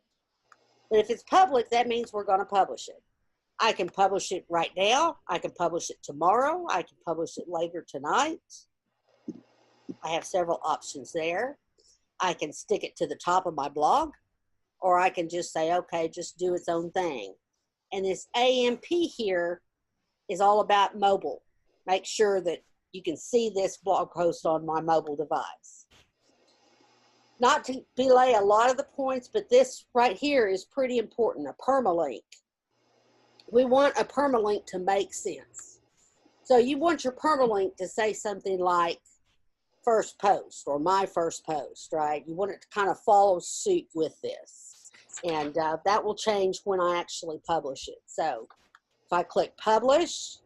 [SPEAKER 2] But if it's public, that means we're going to publish it. I can publish it right now. I can publish it tomorrow. I can publish it later tonight. I have several options there. I can stick it to the top of my blog, or I can just say, okay, just do its own thing. And this AMP here is all about mobile. Make sure that you can see this blog post on my mobile device. Not to belay a lot of the points, but this right here is pretty important, a permalink. We want a permalink to make sense. So you want your permalink to say something like first post or my first post, right? You want it to kind of follow suit with this. And that will change when I actually publish it. So if I click publish,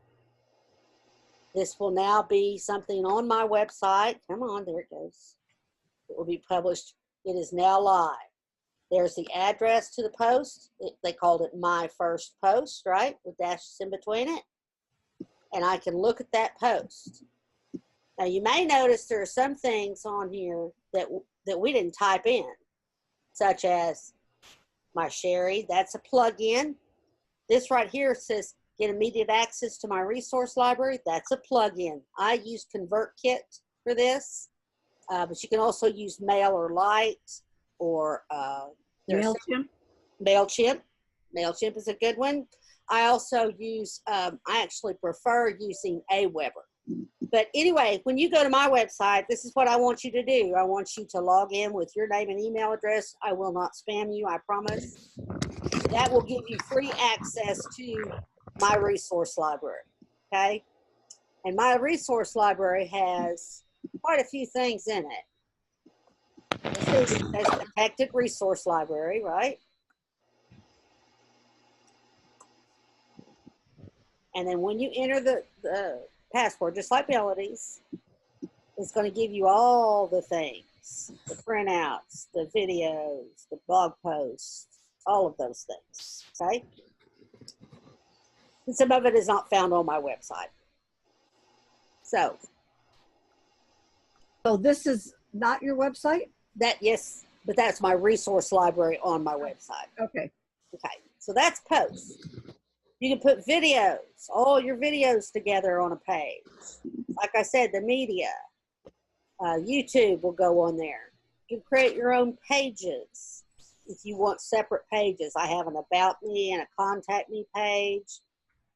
[SPEAKER 2] this will now be something on my website. Come on, there it goes. It will be published. It is now live. There's the address to the post. They called it my first post, right? With dashes in between it. And I can look at that post. Now you may notice there are some things on here that we didn't type in, such as my Sherry, that's a plugin. This right here says get immediate access to my resource library. That's a plugin. I use ConvertKit for this, but you can also use MailerLite or
[SPEAKER 3] MailChimp.
[SPEAKER 2] MailChimp is a good one. I also use, I actually prefer using Aweber. But anyway, when you go to my website, this is what I want you to do. I want you to log in with your name and email address. I will not spam you, I promise. That will give you free access to my resource library, okay? And my resource library has quite a few things in it. It says protected resource library, right? And then when you enter the password, just like Melody's, it's going to give you all the things, the printouts, the videos, the blog posts, all of those things, okay? And some of it is not found on my website. So
[SPEAKER 3] this is not your website?
[SPEAKER 2] Yes, but that's my resource library on my website.
[SPEAKER 3] Okay.
[SPEAKER 2] Okay, so that's posts. You can put videos, all your videos together on a page. Like I said, the media, YouTube will go on there. You can create your own pages if you want separate pages. I have an About Me and a Contact Me page.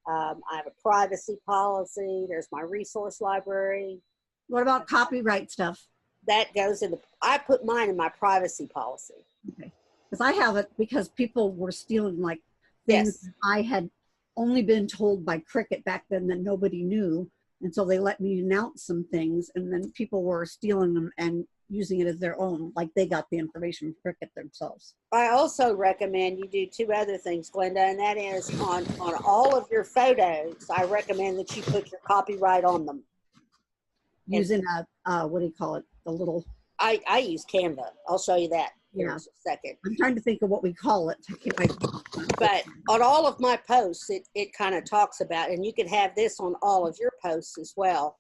[SPEAKER 2] I have a privacy policy. There's my resource library.
[SPEAKER 3] What about copyright stuff?
[SPEAKER 2] That goes in I put mine in my privacy policy.
[SPEAKER 3] Okay. Because I have it because people were stealing like things. Yes. I had only been told by Cricket back then that nobody knew. And so they let me announce some things, and then people were stealing them and using it as their own, like they got the information from Cricket themselves.
[SPEAKER 2] I also recommend you do two other things, Glenda, and that is on all of your photos, I recommend that you put your copyright on them.
[SPEAKER 3] Using what do you call it? The little...
[SPEAKER 2] I use Canva. I'll show you that in a second.
[SPEAKER 3] I'm trying to think of what we call it.
[SPEAKER 2] But on all of my posts, it kind of talks about, and you can have this on all of your posts as well.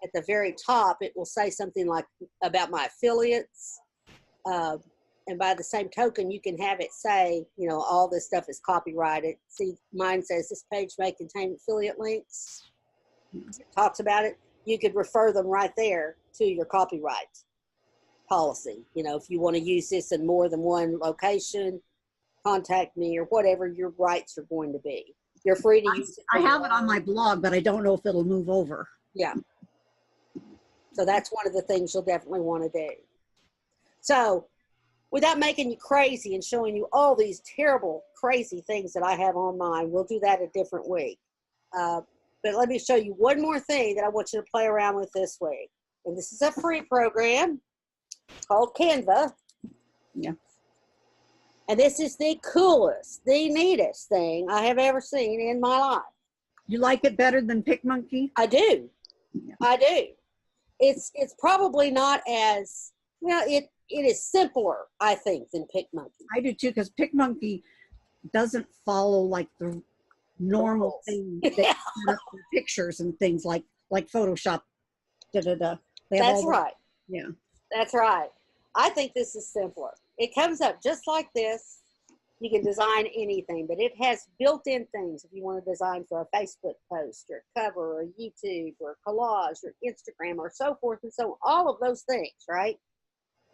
[SPEAKER 2] At the very top, it will say something like about my affiliates. And by the same token, you can have it say, you know, all this stuff is copyrighted. See, mine says this page may contain affiliate links. It talks about it. You could refer them right there to your copyright policy. You know, if you want to use this in more than one location, contact me or whatever your rights are going to be. You're free to use it.
[SPEAKER 3] I have it on my blog, but I don't know if it'll move over.
[SPEAKER 2] Yeah. So that's one of the things you'll definitely want to do. So without making you crazy and showing you all these terrible, crazy things that I have on mine, we'll do that a different week. But let me show you one more thing that I want you to play around with this week. And this is a free program called Canva.
[SPEAKER 3] Yeah.
[SPEAKER 2] And this is the coolest, the neatest thing I have ever seen in my life.
[SPEAKER 3] You like it better than PicMonkey?
[SPEAKER 2] I do.
[SPEAKER 3] Yeah.
[SPEAKER 2] I do. It's probably not as, it is simpler, I think, than PicMonkey.
[SPEAKER 3] I do too, because PicMonkey doesn't follow like the normal thing that set up for pictures and things like Photoshop.
[SPEAKER 2] That's right.
[SPEAKER 3] Yeah.
[SPEAKER 2] That's right. I think this is simpler. It comes up just like this. You can design anything, but it has built-in things if you want to design for a Facebook post or cover or YouTube or collage or Instagram or so forth and so on. All of those things, right?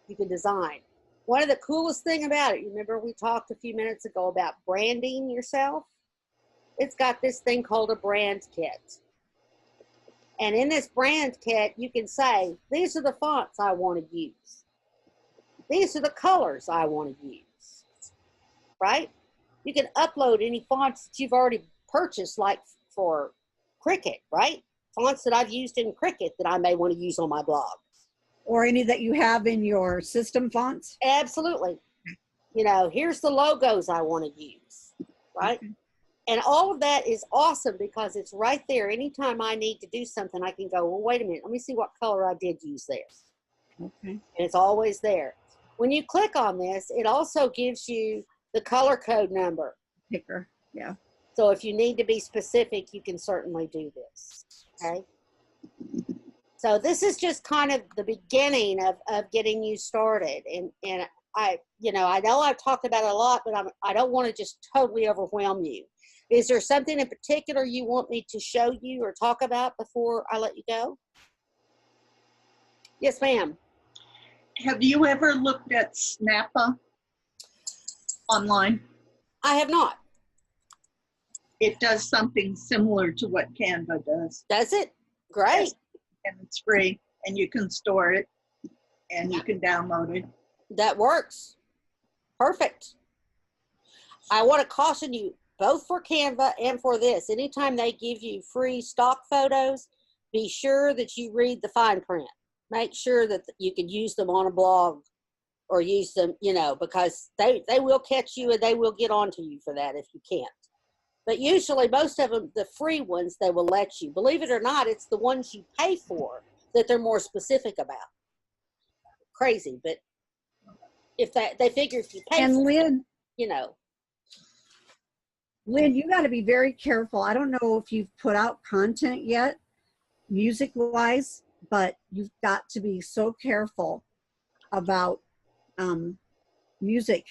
[SPEAKER 2] You can design. One of the coolest thing about it, you remember we talked a few minutes ago about branding yourself? It's got this thing called a brand kit. And in this brand kit, you can say, these are the fonts I want to use. These are the colors I want to use. Right? You can upload any fonts that you've already purchased, like for Cricut, right? Fonts that I've used in Cricut that I may want to use on my blog.
[SPEAKER 3] Or any that you have in your system fonts?
[SPEAKER 2] Absolutely. Here's the logos I want to use, right? Okay. And all of that is awesome because it's right there. Anytime I need to do something, I can go, well, wait a minute, let me see what color I did use there.
[SPEAKER 3] Okay.
[SPEAKER 2] And it's always there. When you click on this, it also gives you the color code number.
[SPEAKER 3] Picker, yeah.
[SPEAKER 2] So if you need to be specific, you can certainly do this, okay? So this is just kind of the beginning of getting you started. And I know I've talked about it a lot, but I don't want to just totally overwhelm you. Is there something in particular you want me to show you or talk about before I let you go? Yes, ma'am.
[SPEAKER 7] Have you ever looked at Snappa online?
[SPEAKER 2] I have not.
[SPEAKER 7] It does something similar to what Canva does.
[SPEAKER 2] Does it? Great.
[SPEAKER 7] Yes. And it's free, and you can store it, and you can download it.
[SPEAKER 2] That works. Perfect. I want to caution you, both for Canva and for this, anytime they give you free stock photos, be sure that you read the fine print. Make sure that you can use them on a blog or use them, because they will catch you and they will get onto you for that if you can't. But usually most of them, the free ones, they will let you. Believe it or not, it's the ones you pay for that they're more specific about. Crazy, but if they figure if you pay
[SPEAKER 3] and
[SPEAKER 2] for
[SPEAKER 3] Lynn,
[SPEAKER 2] it,
[SPEAKER 3] Lynn, you got to be very careful. I don't know if you've put out content yet, music-wise, but you've got to be so careful about music.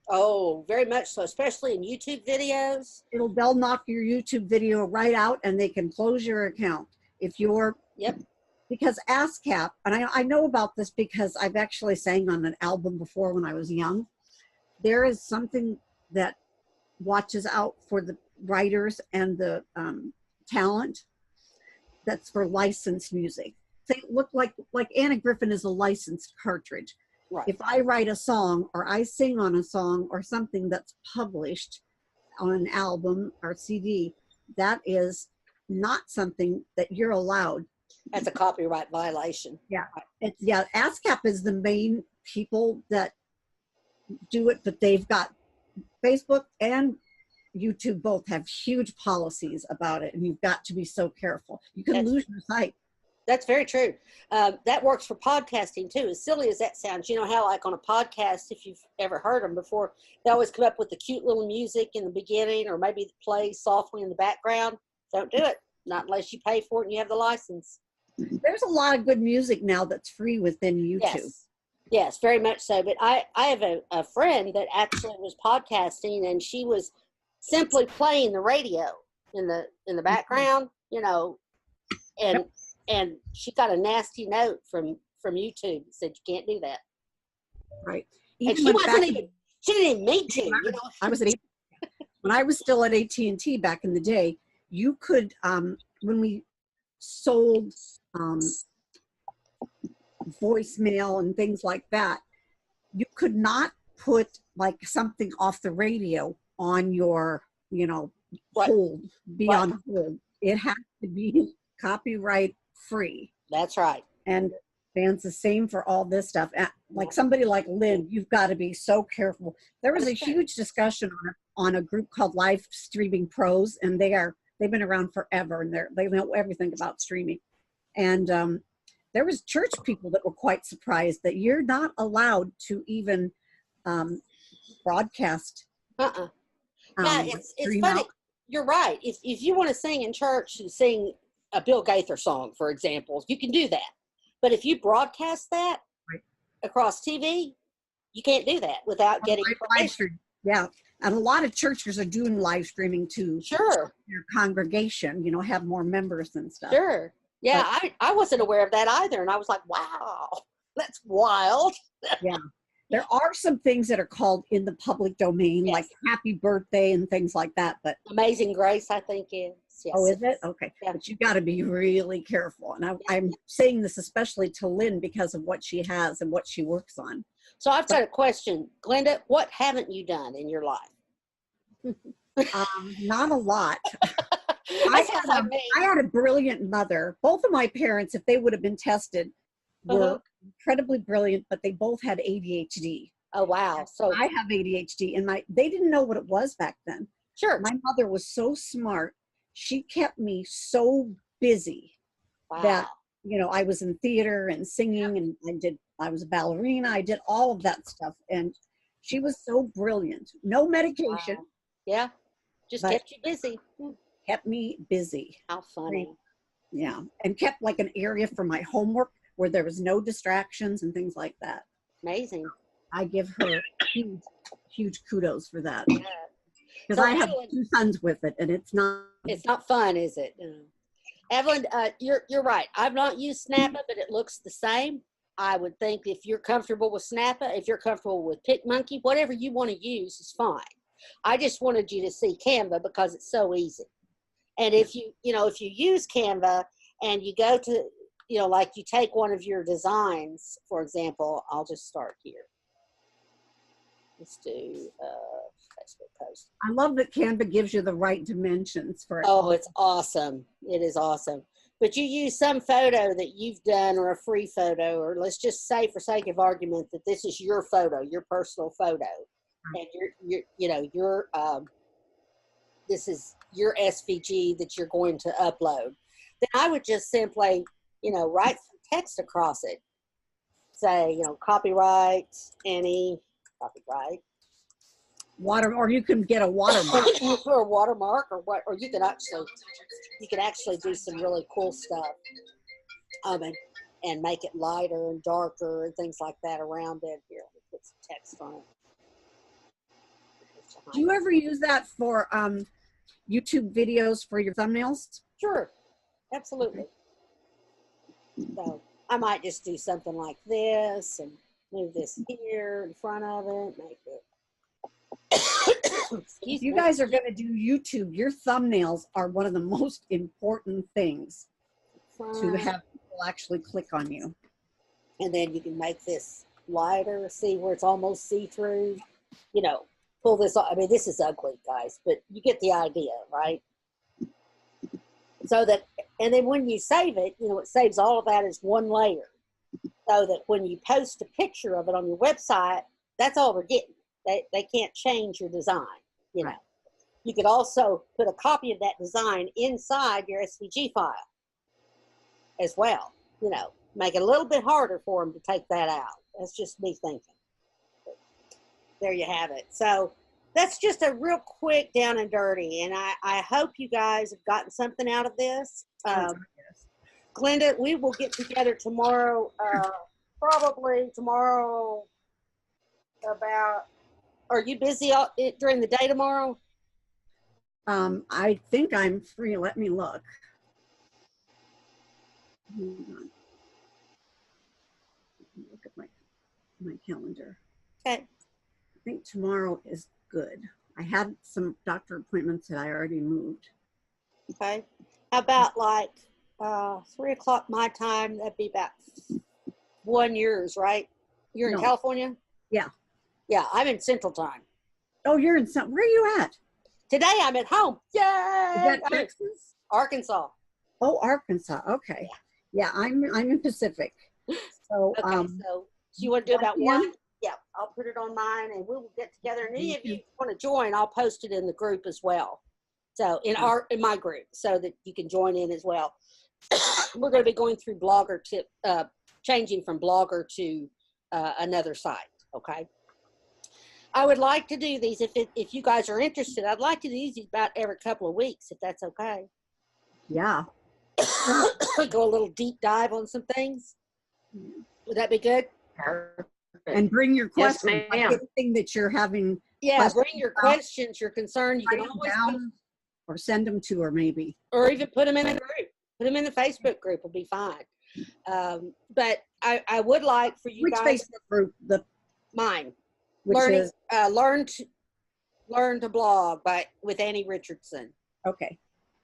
[SPEAKER 2] Oh, very much so, especially in YouTube videos.
[SPEAKER 3] They'll knock your YouTube video right out and they can close your account if you're.
[SPEAKER 2] Yep.
[SPEAKER 3] Because ASCAP, and I know about this because I've actually sang on an album before when I was young. There is something that watches out for the writers and the talent that's for licensed music. They look like Anna Griffin is a licensed cartridge.
[SPEAKER 2] Right.
[SPEAKER 3] If I write a song or I sing on a song or something that's published on an album or CD, that is not something that you're allowed.
[SPEAKER 2] That's a copyright violation.
[SPEAKER 3] Yeah. ASCAP is the main people that do it, but they've got Facebook and YouTube both have huge policies about it, and you've got to be so careful. You can lose your site.
[SPEAKER 2] That's very true. That works for podcasting too. As silly as that sounds, you know how like on a podcast, if you've ever heard them before, they always come up with the cute little music in the beginning or maybe play softly in the background. Don't do it. Not unless you pay for it and you have the license.
[SPEAKER 3] There's a lot of good music now that's free within YouTube.
[SPEAKER 2] Yes, very much so. But I have a friend that actually was podcasting, and she was simply playing the radio in the background, and she got a nasty note from YouTube that said you can't do that.
[SPEAKER 3] Right.
[SPEAKER 2] And she didn't even mean to.
[SPEAKER 3] I was when I was still at AT&T back in the day, you could when we sold voicemail and things like that, you could not put like something off the radio on your hold, be on hold. It has to be copyright free.
[SPEAKER 2] That's right.
[SPEAKER 3] And bands the same for all this stuff. Like somebody like Lynn, you've got to be so careful. There was a huge discussion on a group called Live Streaming Pros, and they are they've been around forever, and they know everything about streaming. And there was church people that were quite surprised that you're not allowed to even broadcast.
[SPEAKER 2] Yeah, it's funny.
[SPEAKER 3] Out.
[SPEAKER 2] You're right. If you want to sing in church and sing a Bill Gaither song, for example, you can do that. But if you broadcast that across TV, you can't do that without getting
[SPEAKER 3] live stream. Yeah, and a lot of churches are doing live streaming too.
[SPEAKER 2] Sure.
[SPEAKER 3] Your congregation, have more members and stuff.
[SPEAKER 2] Sure. Yeah, but I wasn't aware of that either, and I was like, wow, that's wild.
[SPEAKER 3] Yeah. There are some things that are called in the public domain, like Happy Birthday and things like that. But
[SPEAKER 2] Amazing Grace, I think is. Yes.
[SPEAKER 3] Oh, is it? Okay.
[SPEAKER 2] Yeah.
[SPEAKER 3] But you got to be really careful. And I'm saying this especially to Lynn because of what she has and what she works on.
[SPEAKER 2] So I've got a question. Glenda, what haven't you done in your life?
[SPEAKER 3] Not a lot. I had a brilliant mother. Both of my parents, if they would have been tested, were incredibly brilliant, but they both had ADHD.
[SPEAKER 2] Oh, wow. So
[SPEAKER 3] I have ADHD, and they didn't know what it was back then.
[SPEAKER 2] Sure.
[SPEAKER 3] My mother was so smart. She kept me so busy that, I was in theater and singing, and I was a ballerina. I did all of that stuff. And she was so brilliant. No medication.
[SPEAKER 2] Wow. Yeah. Just kept you busy.
[SPEAKER 3] Kept me busy.
[SPEAKER 2] How funny.
[SPEAKER 3] Yeah. And kept like an area for my homework where there was no distractions and things like that.
[SPEAKER 2] Amazing.
[SPEAKER 3] I give her huge, huge kudos for that.
[SPEAKER 2] Yeah.
[SPEAKER 3] Because I have 2 sons with it, and it's not
[SPEAKER 2] fun, is it? No. Evelyn, you're right. I've not used Snappa, but it looks the same. I would think if you're comfortable with Snappa, if you're comfortable with PicMonkey, whatever you want to use is fine. I just wanted you to see Canva because it's so easy. And if you use Canva and you go to, like you take one of your designs, for example, I'll just start here. Let's do Facebook post.
[SPEAKER 3] I love that Canva gives you the right dimensions for it.
[SPEAKER 2] Oh, it's awesome. It is awesome. But you use some photo that you've done or a free photo, or let's just say for sake of argument that this is your photo, your personal photo. And this is your SVG that you're going to upload. Then I would just simply, write some text across it. Say, copyright, Annie, copyright.
[SPEAKER 3] Or you can get a watermark.
[SPEAKER 2] Or a watermark, or you can actually do some really cool stuff. And make it lighter and darker and things like that around it. Here, let me put some text on it.
[SPEAKER 3] Do you ever use that for YouTube videos for your thumbnails?
[SPEAKER 2] Sure, absolutely. So I might just do something like this and move this here in front of it, make it.
[SPEAKER 3] If you guys are going to do YouTube, your thumbnails are one of the most important things to have people actually click on you.
[SPEAKER 2] And then you can make this lighter, see where it's almost see-through, pull this off. I mean, this is ugly, guys, but you get the idea, right? So that, and then when you save it, it saves all of that as one layer. So that when you post a picture of it on your website, that's all they're getting. They can't change your design,
[SPEAKER 3] Right.
[SPEAKER 2] You could also put a copy of that design inside your SVG file as well, make it a little bit harder for them to take that out. That's just me thinking. But there you have it. So that's just a real quick down and dirty. And I hope you guys have gotten something out of this. Glenda, we will get together tomorrow, probably tomorrow about, are you busy during the day tomorrow?
[SPEAKER 3] I think I'm free. Let me look. Hold on. Look at my calendar.
[SPEAKER 2] Okay.
[SPEAKER 3] I think tomorrow is good. I had some doctor appointments that I already moved.
[SPEAKER 2] Okay. How about like 3 o'clock my time? That'd be about 1 yours, right? You're in California?
[SPEAKER 3] Yeah.
[SPEAKER 2] Yeah, I'm in Central Time.
[SPEAKER 3] Oh, you're in where are you at?
[SPEAKER 2] Today I'm at home. Yay!
[SPEAKER 3] Is that Texas?
[SPEAKER 2] Arkansas.
[SPEAKER 3] Oh, Arkansas. Okay. Yeah, I'm in Pacific. So,
[SPEAKER 2] okay, so you want to do about 1? Yeah, I'll put it on mine and we will get together. And any of you want to join, I'll post it in the group as well. So in my group, so that you can join in as well. We're going to be going through Blogger to changing from Blogger to another site. Okay. I would like to do these if you guys are interested. I'd like to do these about every couple of weeks, if that's okay.
[SPEAKER 3] Yeah.
[SPEAKER 2] Go a little deep dive on some things. Would that be good?
[SPEAKER 3] And bring your
[SPEAKER 6] Yes,
[SPEAKER 3] questions. Like
[SPEAKER 6] ma'am.
[SPEAKER 3] anything that you're having.
[SPEAKER 2] Yeah, bring your
[SPEAKER 3] about,
[SPEAKER 2] questions, your concerns. You can
[SPEAKER 3] write them
[SPEAKER 2] always
[SPEAKER 3] down or send them to her maybe.
[SPEAKER 2] or even put them in a group. Put them in the Facebook group will be fine. But I would like for you
[SPEAKER 3] Which
[SPEAKER 2] guys.
[SPEAKER 3] Facebook group?
[SPEAKER 2] Mine.
[SPEAKER 3] Which
[SPEAKER 2] Learning,
[SPEAKER 3] is
[SPEAKER 2] learn to blog with Annie Richardson.
[SPEAKER 3] okay.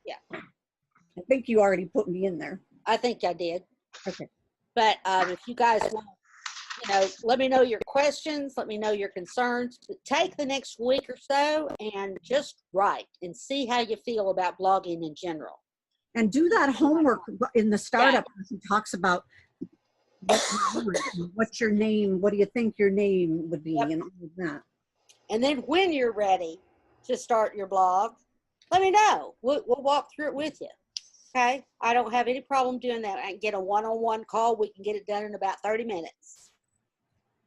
[SPEAKER 2] Yeah.
[SPEAKER 3] I think you already put me in there.
[SPEAKER 2] I think I did.
[SPEAKER 3] Okay.
[SPEAKER 2] But if you guys want, let me know your questions. Let me know your concerns. But take the next week or so and just write and see how you feel about blogging in general.
[SPEAKER 3] And do that homework in the startup. He talks about what's your name, what do you think your name would be, and all of that.
[SPEAKER 2] And then when you're ready to start your blog, let me know. We'll walk through it with you. Okay? I don't have any problem doing that. I can get a one-on-one call. We can get it done in about 30 minutes.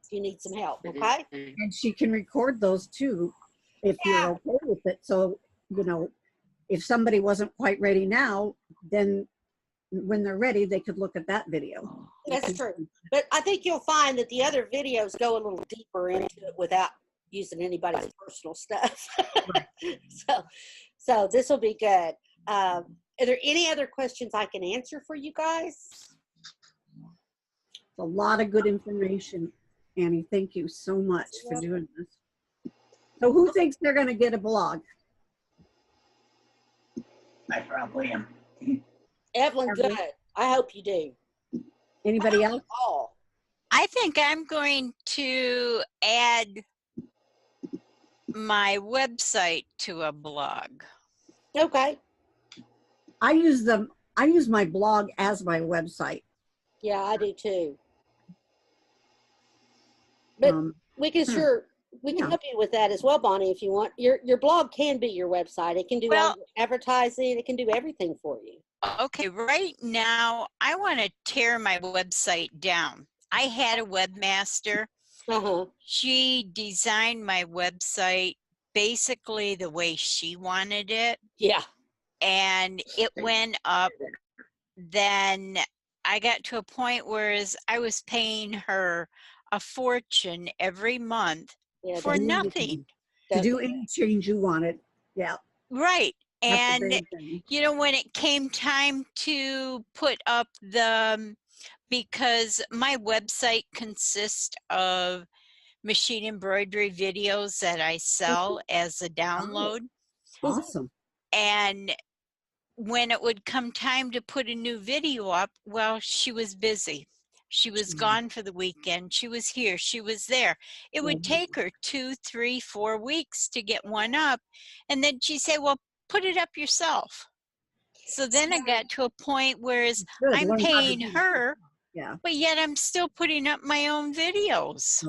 [SPEAKER 2] If you need some help, okay?
[SPEAKER 3] And she can record those too, if you're okay with it. So, if somebody wasn't quite ready now, then when they're ready, they could look at that video.
[SPEAKER 2] That's true. But I think you'll find that the other videos go a little deeper into it without using anybody's personal stuff. So this will be good. Are there any other questions I can answer for you guys?
[SPEAKER 3] A lot of good information, Annie. Thank you so much for doing this. So who thinks they're going to get a blog?
[SPEAKER 5] I probably am.
[SPEAKER 2] Evelyn, good. I hope you do.
[SPEAKER 3] Anybody else?
[SPEAKER 8] I think I'm going to add my website to a blog.
[SPEAKER 2] Okay.
[SPEAKER 3] I use my blog as my website.
[SPEAKER 2] Yeah, I do too. But we can help you with that as well, Bonnie, if you want. Your blog can be your website. It can do all your advertising. It can do everything for you.
[SPEAKER 8] Okay, right now I want to tear my website down. I had a webmaster. She designed my website basically the way she wanted it.
[SPEAKER 2] Yeah.
[SPEAKER 8] And it went up. Then I got to a point where I was paying her a fortune every month for nothing.
[SPEAKER 3] To do any change you wanted. Yeah.
[SPEAKER 8] Right. And, when it came time to put up because my website consists of machine embroidery videos that I sell as a download.
[SPEAKER 3] Awesome.
[SPEAKER 8] And when it would come time to put a new video up, well, she was busy. She was gone for the weekend. She was here. She was there. It would take her 2, 3, 4 weeks to get one up. And then she'd say, well, put it up yourself. So then I got to a point where I'm paying her, but yet I'm still putting up my own videos.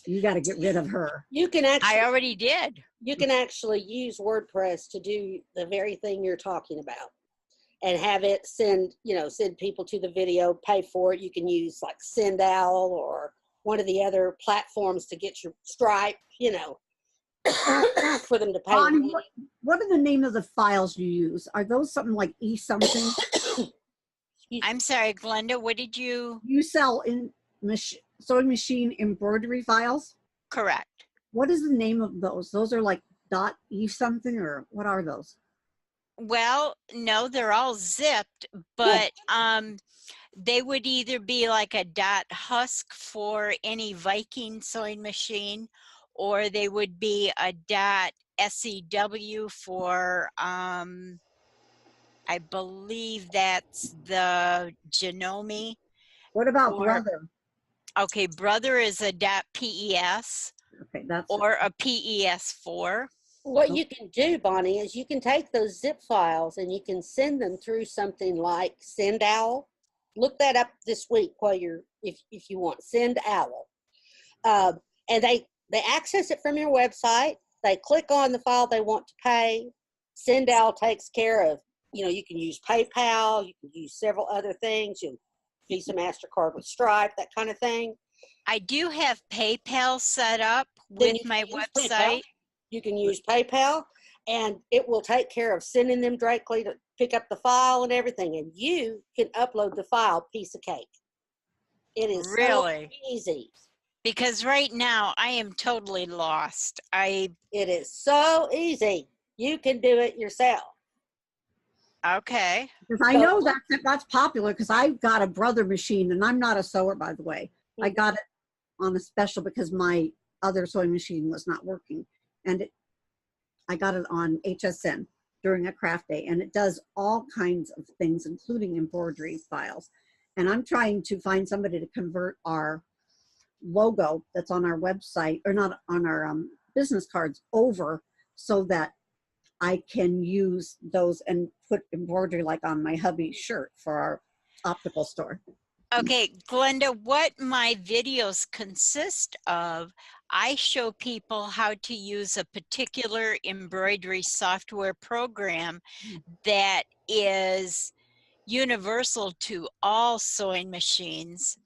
[SPEAKER 3] You got to get rid of her.
[SPEAKER 2] You can actually.
[SPEAKER 8] I already did.
[SPEAKER 2] You can actually use WordPress to do the very thing you're talking about, and have it send people to the video, pay for it. You can use like SendOwl or one of the other platforms to get your Stripe, for them to pay.
[SPEAKER 3] Bonnie, what are the name of the files you use? Are those something like something?
[SPEAKER 8] I'm sorry, Glenda, what did you?
[SPEAKER 3] You sell in sewing machine embroidery files?
[SPEAKER 8] Correct.
[SPEAKER 3] What is the name of those? Those are like .e something, or what are those?
[SPEAKER 8] Well, no, they're all zipped, but they would either be like a .husk for any Viking sewing machine, or they would be a .sew for, I believe that's the Genome.
[SPEAKER 3] What about Brother?
[SPEAKER 8] Okay, Brother is a .pes.
[SPEAKER 3] Okay, that's
[SPEAKER 8] or a PES4.
[SPEAKER 2] What you can do, Bonnie, is you can take those zip files and you can send them through something like SendOwl. Look that up this week while if you want, SendOwl. And they access it from your website. They click on the file they want to pay. Sendal takes care of, you can use PayPal, you can use several other things, Visa, MasterCard with Stripe, that kind of thing.
[SPEAKER 8] I do have PayPal set up with my website.
[SPEAKER 2] You can use PayPal, and it will take care of sending them directly to pick up the file and everything, and you can upload the file piece of cake. It is
[SPEAKER 8] really
[SPEAKER 2] so easy.
[SPEAKER 8] Because right now I am totally lost.
[SPEAKER 2] It is so easy. You can do it yourself.
[SPEAKER 8] Okay.
[SPEAKER 3] Because I know that's popular because I've got a Brother machine, and I'm not a sewer, by the way. I got it on a special because my other sewing machine was not working. And I got it on HSN during a craft day, and it does all kinds of things, including embroidery files. And I'm trying to find somebody to convert our logo that's on our website, or not on our business cards, over so that I can use those and put embroidery like on my hubby's shirt for our optical store.
[SPEAKER 8] Okay, Glenda, what my videos consist of, I show people how to use a particular embroidery software program that is universal to all sewing machines.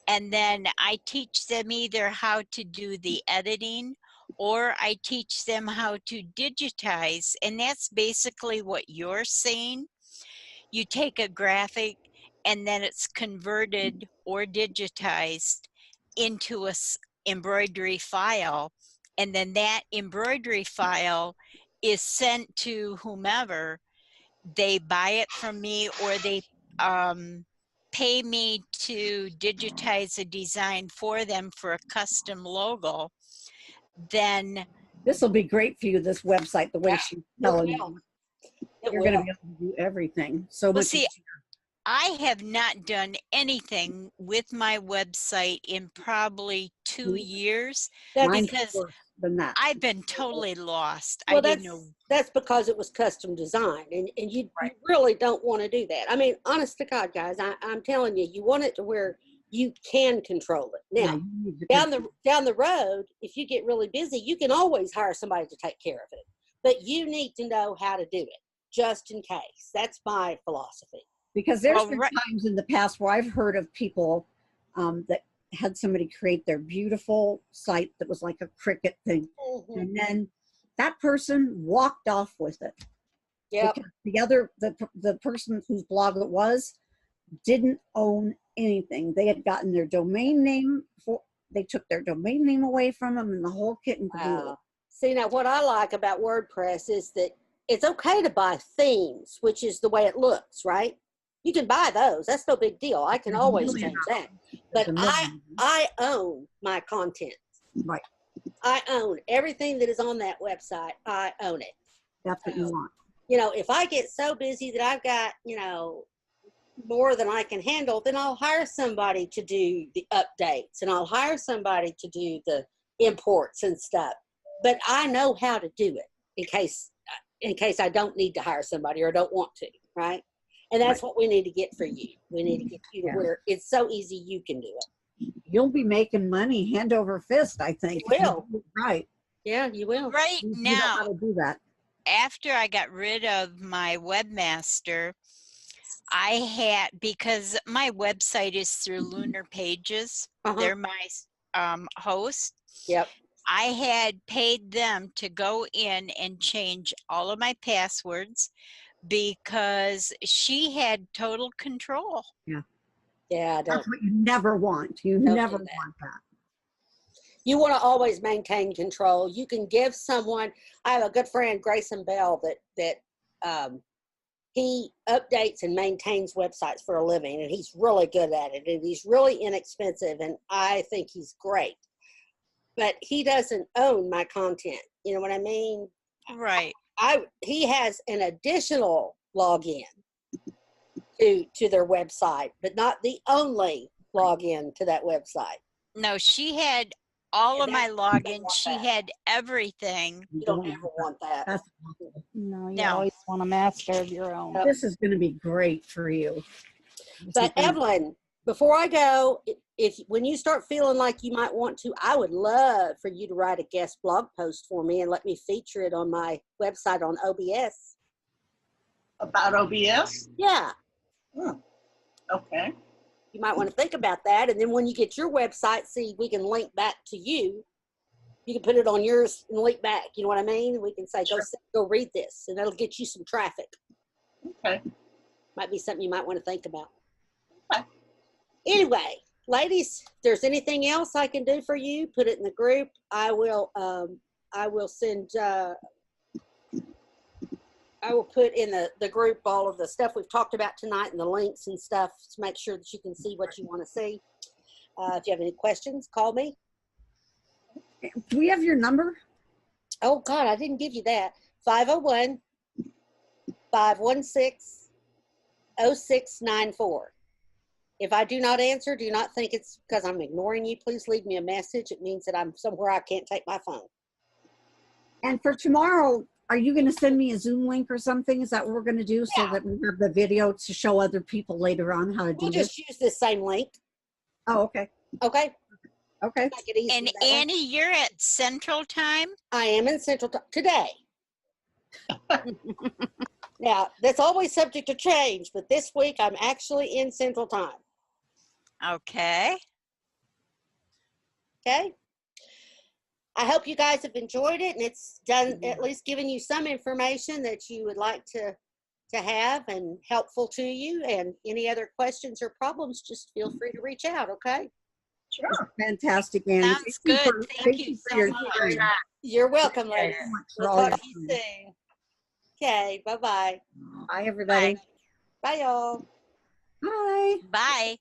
[SPEAKER 8] And then I teach them either how to do the editing, or I teach them how to digitize. And that's basically what you're saying. You take a graphic and then it's converted or digitized into a embroidery file. And then that embroidery file is sent to whomever. They buy it from me, or they pay me to digitize a design for them for a custom logo. Then
[SPEAKER 3] this will be great for you, this website, the way she's telling you. You're going to be able to do everything. So much easier.
[SPEAKER 8] I have not done anything with my website in probably 2 years because I've been totally lost.
[SPEAKER 2] Well,
[SPEAKER 8] I didn't know.
[SPEAKER 2] That's because it was custom designed, and you really don't want to do that. I mean, honest to God, guys, I'm telling you, you want it to where you can control it. Now, down the road, if you get really busy, you can always hire somebody to take care of it. But you need to know how to do it, just in case. That's my philosophy.
[SPEAKER 3] Because there's been times in the past where I've heard of people that had somebody create their beautiful site that was like a Cricut thing. Mm-hmm. And then that person walked off with it. Yeah. The person whose blog it was didn't own anything. They had gotten their domain name they took their domain name away from them, and the whole kit and caboodle.
[SPEAKER 2] Wow. See, now what I like about WordPress is that it's okay to buy themes, which is the way it looks, right? You can buy those. That's no big deal. I can always change that. But I own my content.
[SPEAKER 3] Right.
[SPEAKER 2] I own everything that is on that website. I own it.
[SPEAKER 3] That's what you want.
[SPEAKER 2] If I get so busy that I've got, more than I can handle, then I'll hire somebody to do the updates, and I'll hire somebody to do the imports and stuff. But I know how to do it in case I don't need to hire somebody or don't want to, right? And that's what we need to get for you. We need to get you to where it's so easy you can do it.
[SPEAKER 3] You'll be making money hand over fist, I think.
[SPEAKER 2] You will.
[SPEAKER 3] Right.
[SPEAKER 2] Yeah, you will.
[SPEAKER 8] Right now,
[SPEAKER 3] you know how to do that.
[SPEAKER 8] After I got rid of my webmaster, because my website is through Lunar Pages. They're my host.
[SPEAKER 2] Yep.
[SPEAKER 8] I had paid them to go in and change all of my passwords because she had total control.
[SPEAKER 3] Yeah.
[SPEAKER 2] Yeah.
[SPEAKER 3] That's what you never want. You never want that.
[SPEAKER 2] You want to always maintain control. You can give someone, I have a good friend, Grayson Bell, that he updates and maintains websites for a living, and he's really good at it, and he's really inexpensive, and I think he's great. But he doesn't own my content. You know what I mean?
[SPEAKER 8] Right.
[SPEAKER 2] He has an additional login to their website, but not the only login to that website.
[SPEAKER 8] No, she had all of my logins. She had everything.
[SPEAKER 2] You don't ever want that.
[SPEAKER 4] No, you always want a master of your own.
[SPEAKER 3] This is going to be great for you.
[SPEAKER 2] But Evelyn, before I go, when you start feeling like you might want to, I would love for you to write a guest blog post for me and let me feature it on my website on OBS.
[SPEAKER 7] About OBS?
[SPEAKER 2] Yeah.
[SPEAKER 7] Okay.
[SPEAKER 2] You might want to think about that. And then when you get your website, see, we can link back to you. You can put it on yours and link back. You know what I mean? We can say, go read this, and that'll get you some traffic.
[SPEAKER 7] Okay.
[SPEAKER 2] Might be something you might want to think about.
[SPEAKER 7] Okay.
[SPEAKER 2] Anyway, ladies, if there's anything else I can do for you, put it in the group. I will send, I will put in the group all of the stuff we've talked about tonight and the links and stuff to make sure that you can see what you want to see. If you have any questions, call me.
[SPEAKER 3] Do we have your number?
[SPEAKER 2] Oh, God, I didn't give you that. 501-516-0694. If I do not answer, do not think it's because I'm ignoring you. Please leave me a message. It means that I'm somewhere I can't take my phone.
[SPEAKER 3] And for tomorrow, are you going to send me a Zoom link or something? Is that what we're going to do so that we have the video to show other people later on how to do
[SPEAKER 2] We'll just use this same link.
[SPEAKER 3] Oh, okay.
[SPEAKER 2] Okay.
[SPEAKER 3] Okay.
[SPEAKER 2] Make it easy
[SPEAKER 8] And
[SPEAKER 2] that way.
[SPEAKER 8] Annie, you're at Central Time?
[SPEAKER 2] I am in Central Time today. Now, that's always subject to change, but this week I'm actually in Central Time.
[SPEAKER 8] Okay.
[SPEAKER 2] Okay. I hope you guys have enjoyed it, and it's done at least giving you some information that you would like to have and helpful to you. And any other questions or problems, just feel free to reach out. Okay.
[SPEAKER 7] Sure.
[SPEAKER 3] Fantastic, Annie.
[SPEAKER 8] Sounds good. Thank you
[SPEAKER 3] for
[SPEAKER 8] so
[SPEAKER 3] your
[SPEAKER 8] much.
[SPEAKER 3] time.
[SPEAKER 2] You're welcome, ladies.
[SPEAKER 3] Thank you so much for
[SPEAKER 2] We'll
[SPEAKER 3] all
[SPEAKER 2] talk to
[SPEAKER 3] your
[SPEAKER 2] you
[SPEAKER 3] time.
[SPEAKER 2] soon. Okay. Bye-bye.
[SPEAKER 3] Bye, everybody.
[SPEAKER 8] Bye.
[SPEAKER 2] Bye, y'all.
[SPEAKER 3] Bye.
[SPEAKER 8] Bye.